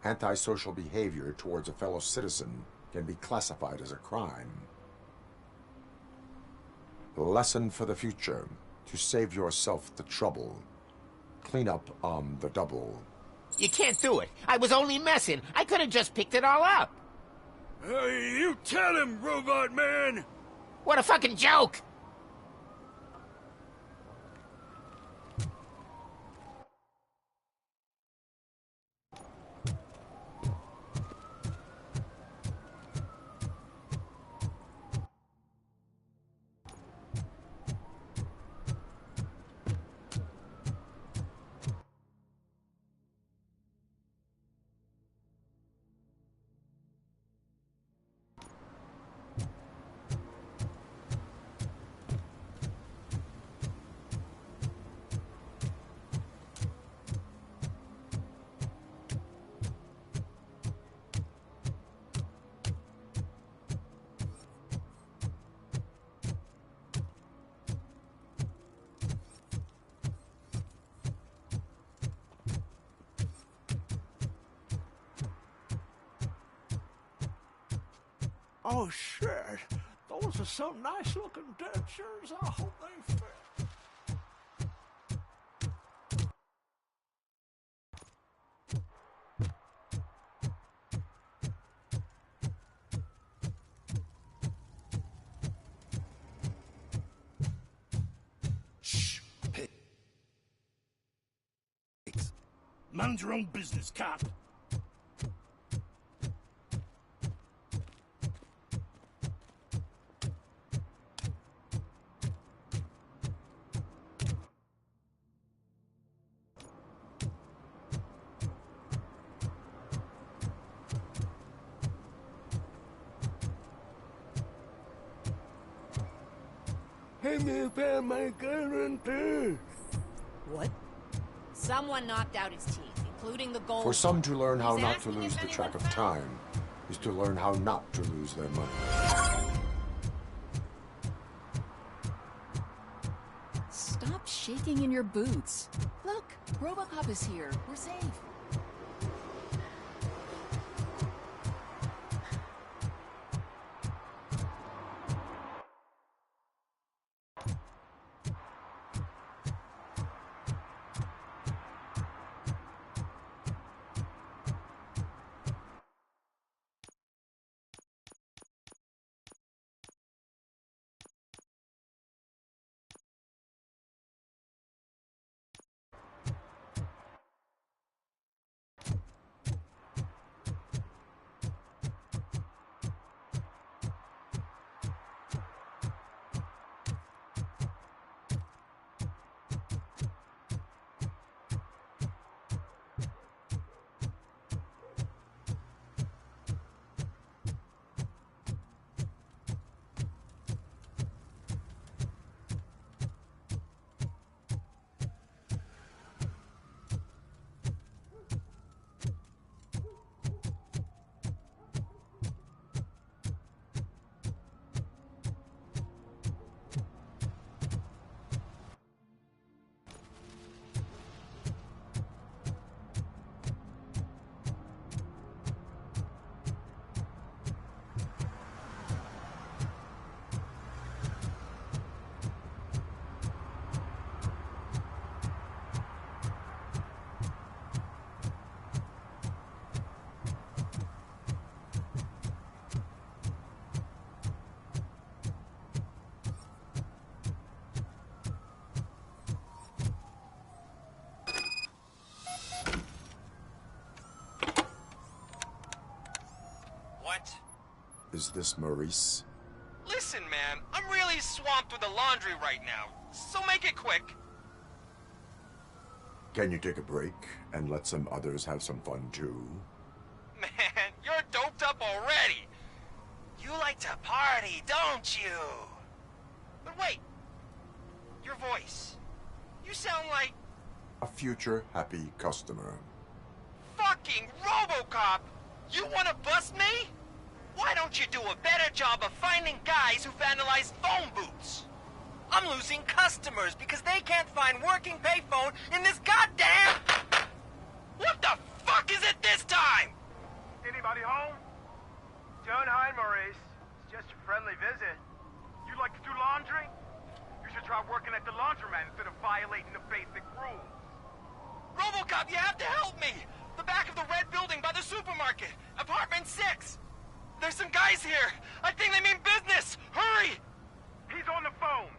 Antisocial behavior towards a fellow citizen can be classified as a crime. Lesson for the future: to save yourself the trouble. Clean up on the double. You can't do it. I was only messing. I could have just picked it all up. Hey, you tell him, Robot Man! What a fucking joke! Oh, shit. Those are some nice-looking dentures. I hope they fit. Shh. Mind your own business, cop. What? Someone knocked out his teeth, including the gold. For some to learn how He's not to asking lose if the track of anyone found time is to learn how not to lose their money. Stop shaking in your boots. Look, Robo Cop is here. We're safe. What? Is this Maurice? Listen, man, I'm really swamped with the laundry right now, so make it quick. Can you take a break and let some others have some fun too? Man, you're doped up already. You like to party, don't you? But wait, your voice. You sound like... A future happy customer. Fucking Robo Cop! You wanna bust me? Why don't you do a better job of finding guys who vandalize phone booths? I'm losing customers because they can't find working payphone in this goddamn... What the fuck is it this time? Anybody home? Don't hide, Maurice. It's just a friendly visit. You like to do laundry? You should try working at the laundromat instead of violating the basic rules. Robo Cop, you have to help me! The back of the red building by the supermarket. Apartment 6. There's some guys here. I think they mean business. Hurry! He's on the phone.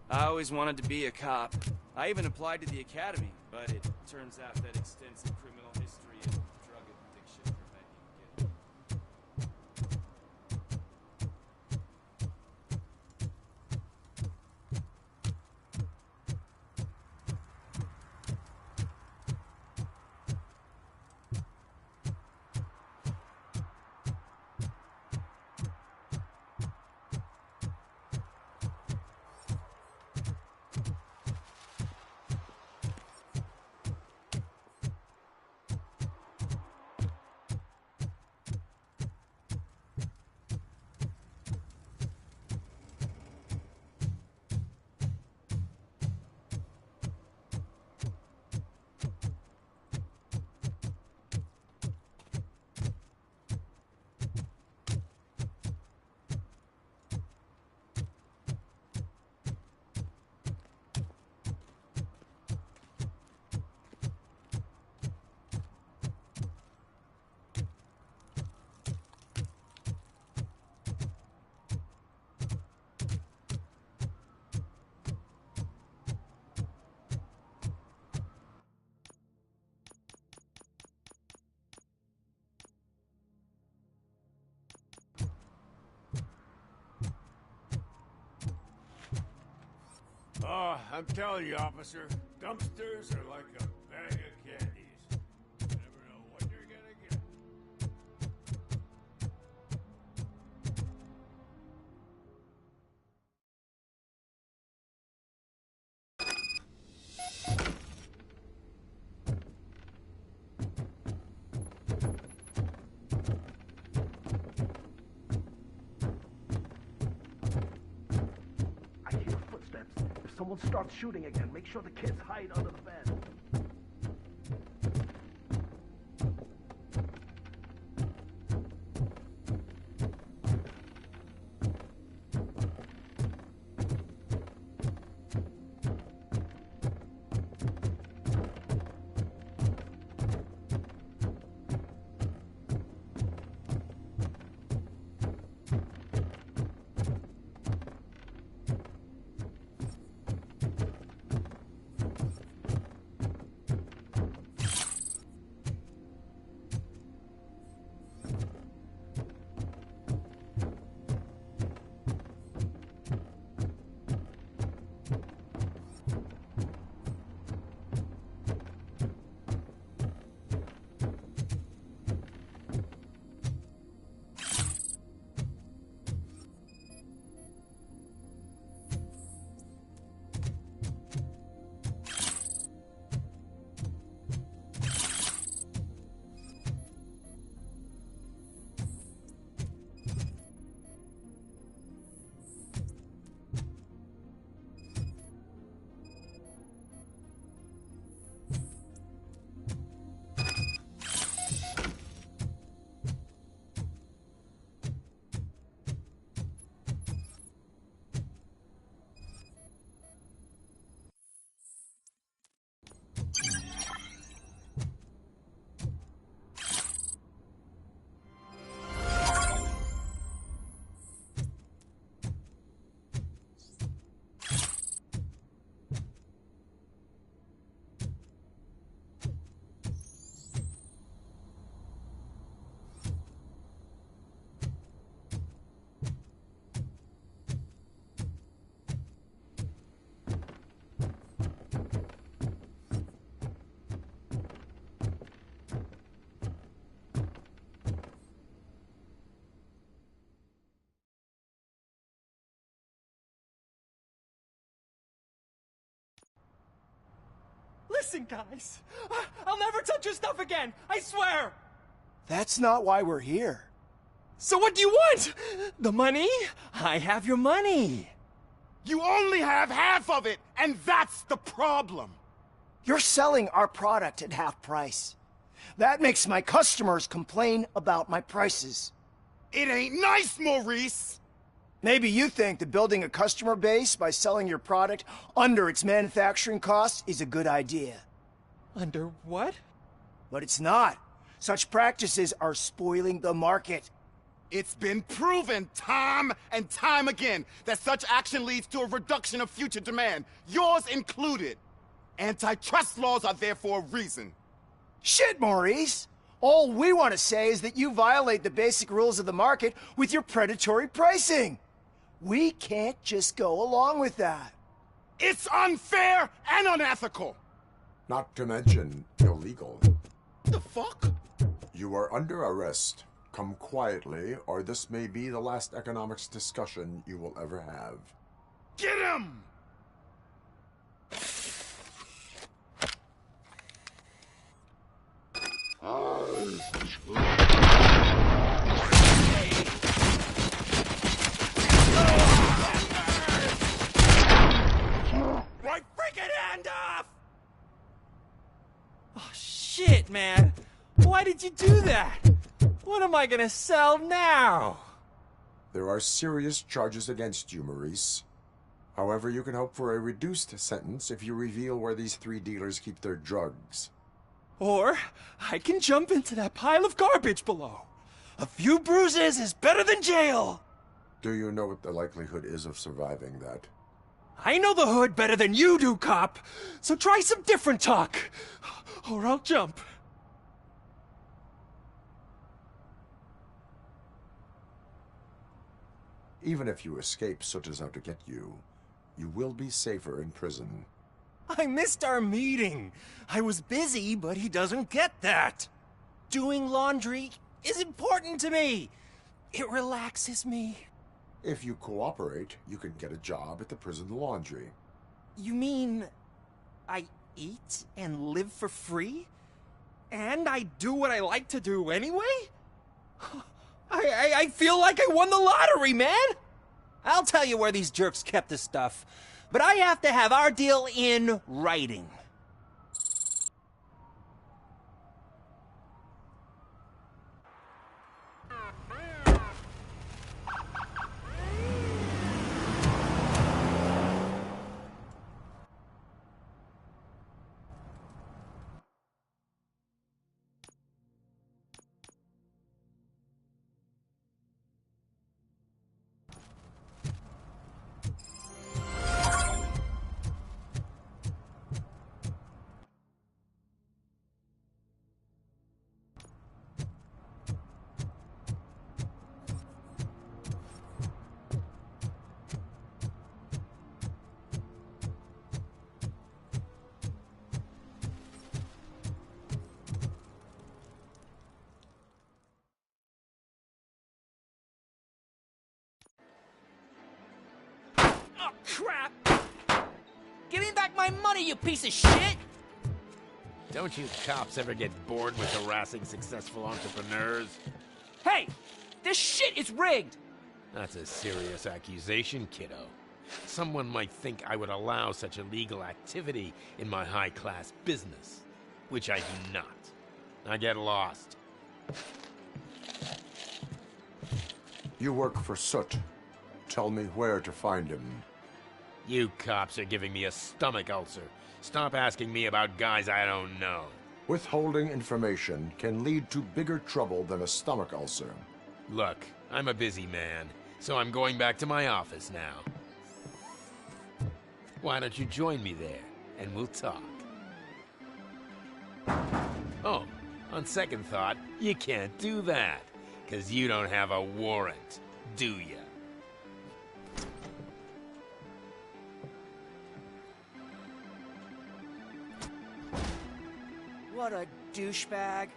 I always wanted to be a cop. I even applied to the academy, but it turns out that extensive criminal history and drug addiction prevent you getting. Oh, I'm telling you, officer, dumpsters are like a bag of candies. You never know what you're gonna get. I hear footsteps. If someone starts shooting again, make sure the kids hide under the bed. Listen, guys. I'll never touch your stuff again. I swear. That's not why we're here. So what do you want? The money? I have your money. You only have half of it, and that's the problem. You're selling our product at half price. That makes my customers complain about my prices. It ain't nice, Maurice! Maybe you think that building a customer base by selling your product under its manufacturing costs is a good idea. Under what? But it's not. Such practices are spoiling the market. It's been proven time and time again that such action leads to a reduction of future demand, yours included. Antitrust laws are there for a reason. Shit, Maurice! All we want to say is that you violate the basic rules of the market with your predatory pricing. We can't just go along with that. It's unfair and unethical! Not to mention illegal. The fuck? You are under arrest. Come quietly, or this may be the last economics discussion you will ever have. Get him! My freaking hand off! Oh, shit, man. Why did you do that? What am I gonna sell now? There are serious charges against you, Maurice. However, you can hope for a reduced sentence if you reveal where these 3 dealers keep their drugs. Or I can jump into that pile of garbage below. A few bruises is better than jail. Do you know what the likelihood is of surviving that? I know the hood better than you do, cop. So try some different talk, or I'll jump. Even if you escape Soot is out to get you, you will be safer in prison. I missed our meeting. I was busy, but he doesn't get that. Doing laundry is important to me. It relaxes me. If you cooperate, you can get a job at the prison laundry. You mean I eat and live for free? And I do what I like to do anyway? I feel like I won the lottery, man! I'll tell you where these jerks kept the stuff, but I have to have our deal in writing. Oh, crap! Give me back my money, you piece of shit! Don't you cops ever get bored with harassing successful entrepreneurs? Hey! This shit is rigged! That's a serious accusation, kiddo. Someone might think I would allow such illegal activity in my high-class business, which I do not. Now get lost. You work for Soot. Tell me where to find him. You cops are giving me a stomach ulcer. Stop asking me about guys I don't know. Withholding information can lead to bigger trouble than a stomach ulcer. Look, I'm a busy man, so I'm going back to my office now. Why don't you join me there, and we'll talk. Oh, on second thought, you can't do that, 'cause you don't have a warrant, do ya? What a douchebag.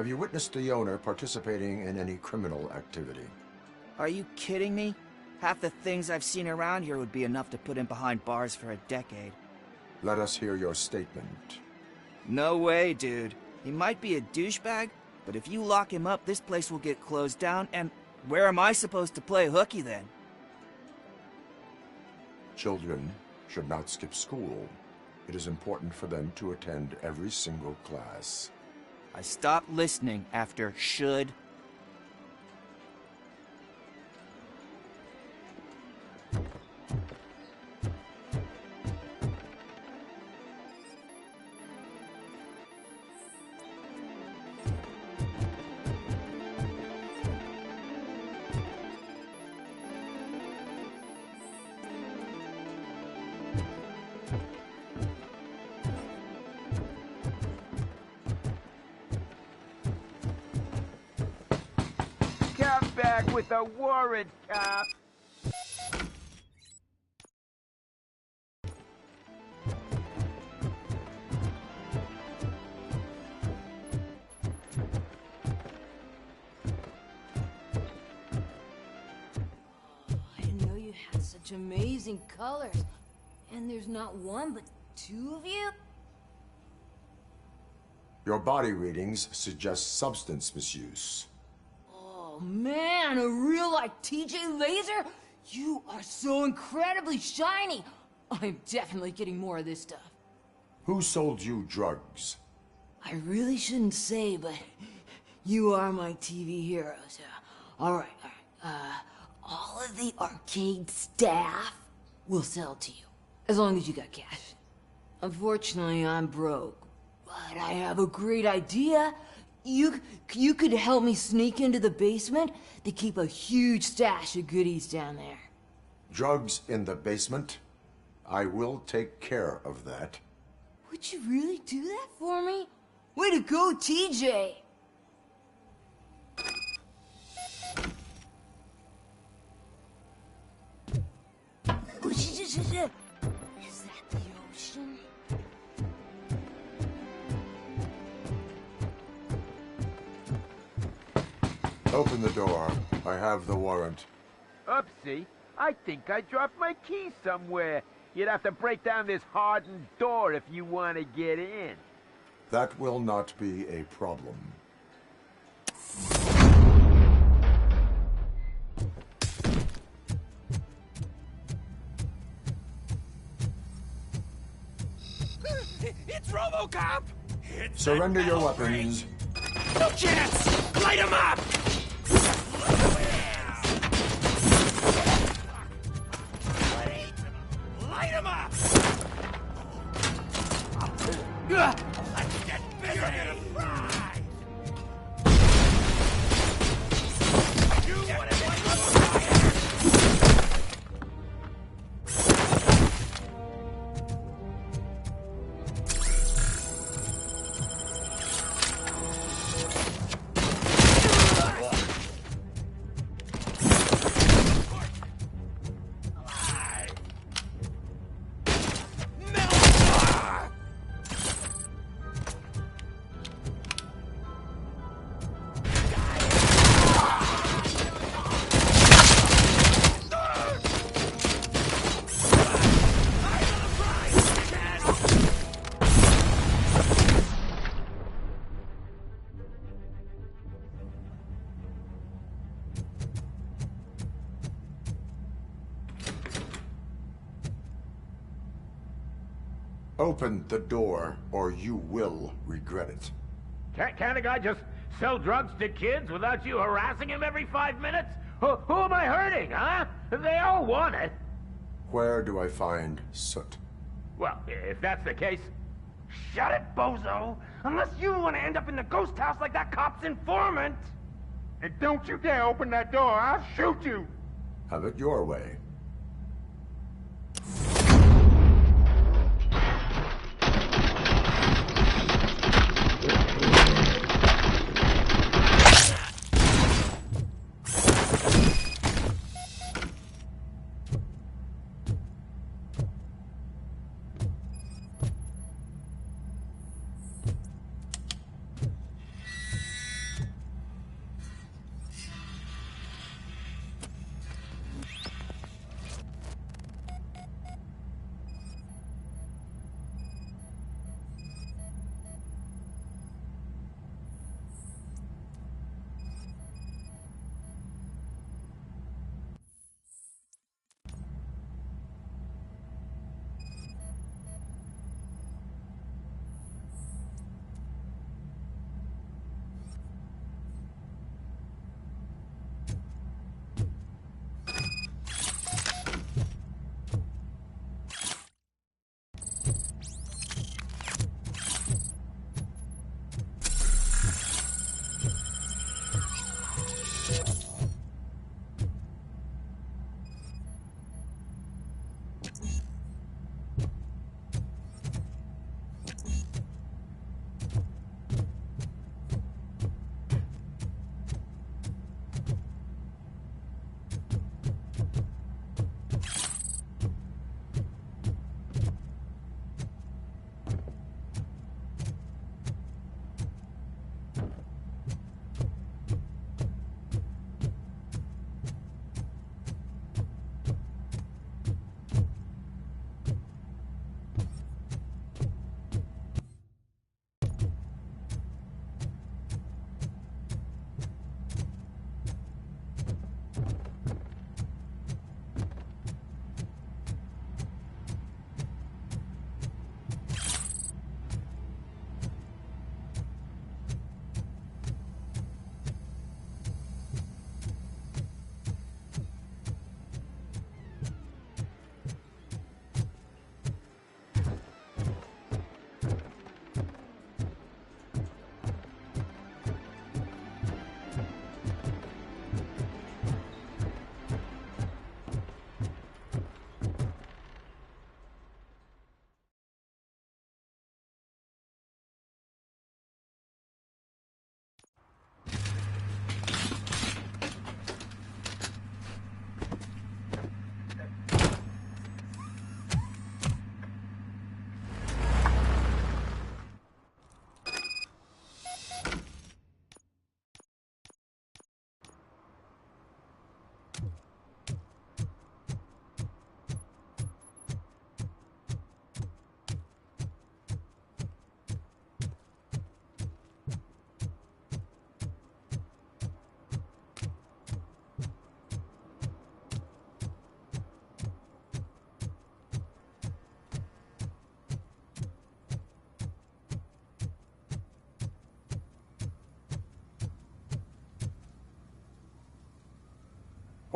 Have you witnessed the owner participating in any criminal activity? Are you kidding me? Half the things I've seen around here would be enough to put him behind bars for a decade. Let us hear your statement. No way, dude. He might be a douchebag, but if you lock him up, this place will get closed down, and where am I supposed to play hooky then? Children should not skip school. It is important for them to attend every single class. I stopped listening after should. Come back with a warrant, cop. I didn't know you had such amazing colors. And there's not one, but two of you? Your body readings suggest substance misuse. Oh man, a real like TJ Laser? You are so incredibly shiny. I'm definitely getting more of this stuff. Who sold you drugs? I really shouldn't say, but you are my TV heroes. All right. All of the arcade staff will sell to you, as long as you got cash. Unfortunately, I'm broke, but I have a great idea. You could help me sneak into the basement. They keep a huge stash of goodies down there. Drugs in the basement? I will take care of that. Would you really do that for me? Way to go, TJ! Is that the ocean? Open the door. I have the warrant. Oopsie. I think I dropped my key somewhere. You'd have to break down this hardened door if you want to get in. That will not be a problem. It's Robo Cop! Surrender your weapons. No chance! Light him up! Light him up! Let's get busy! You're gonna fry! You want to light up? Open the door, or you will regret it. Can't a guy just sell drugs to kids without you harassing him every 5 minutes? Who am I hurting, huh? They all want it. Where do I find Soot? Well, if that's the case, shut it, bozo! Unless you want to end up in the ghost house like that cop's informant! And don't you dare open that door, I'll shoot you! Have it your way.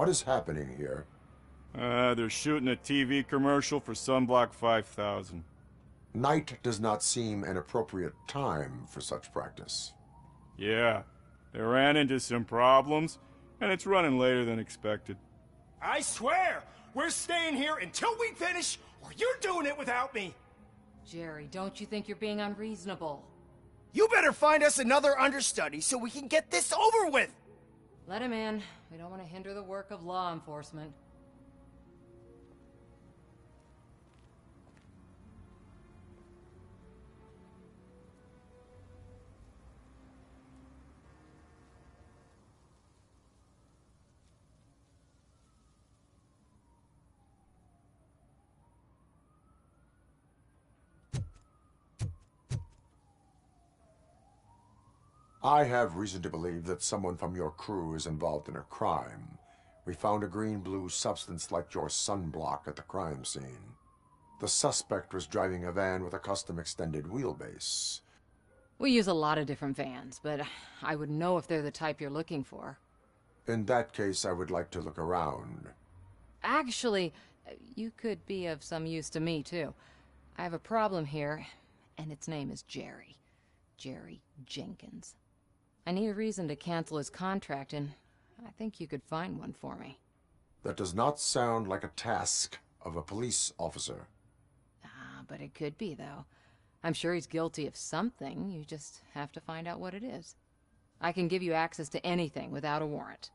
What is happening here? They're shooting a TV commercial for Sunblock 5000. Night does not seem an appropriate time for such practice. Yeah, they ran into some problems, and it's running later than expected. I swear, we're staying here until we finish, or you're doing it without me. Jerry, don't you think you're being unreasonable? You better find us another understudy so we can get this over with. Let him in. We don't want to hinder the work of law enforcement. I have reason to believe that someone from your crew is involved in a crime. We found a green-blue substance like your sunblock at the crime scene. The suspect was driving a van with a custom extended wheelbase. We use a lot of different vans, but I would know if they're the type you're looking for. In that case, I would like to look around. Actually, you could be of some use to me, too. I have a problem here, and its name is Jerry. Jerry Jenkins. I need a reason to cancel his contract, and I think you could find one for me. That does not sound like a task of a police officer. But it could be, though. I'm sure he's guilty of something. You just have to find out what it is. I can give you access to anything without a warrant.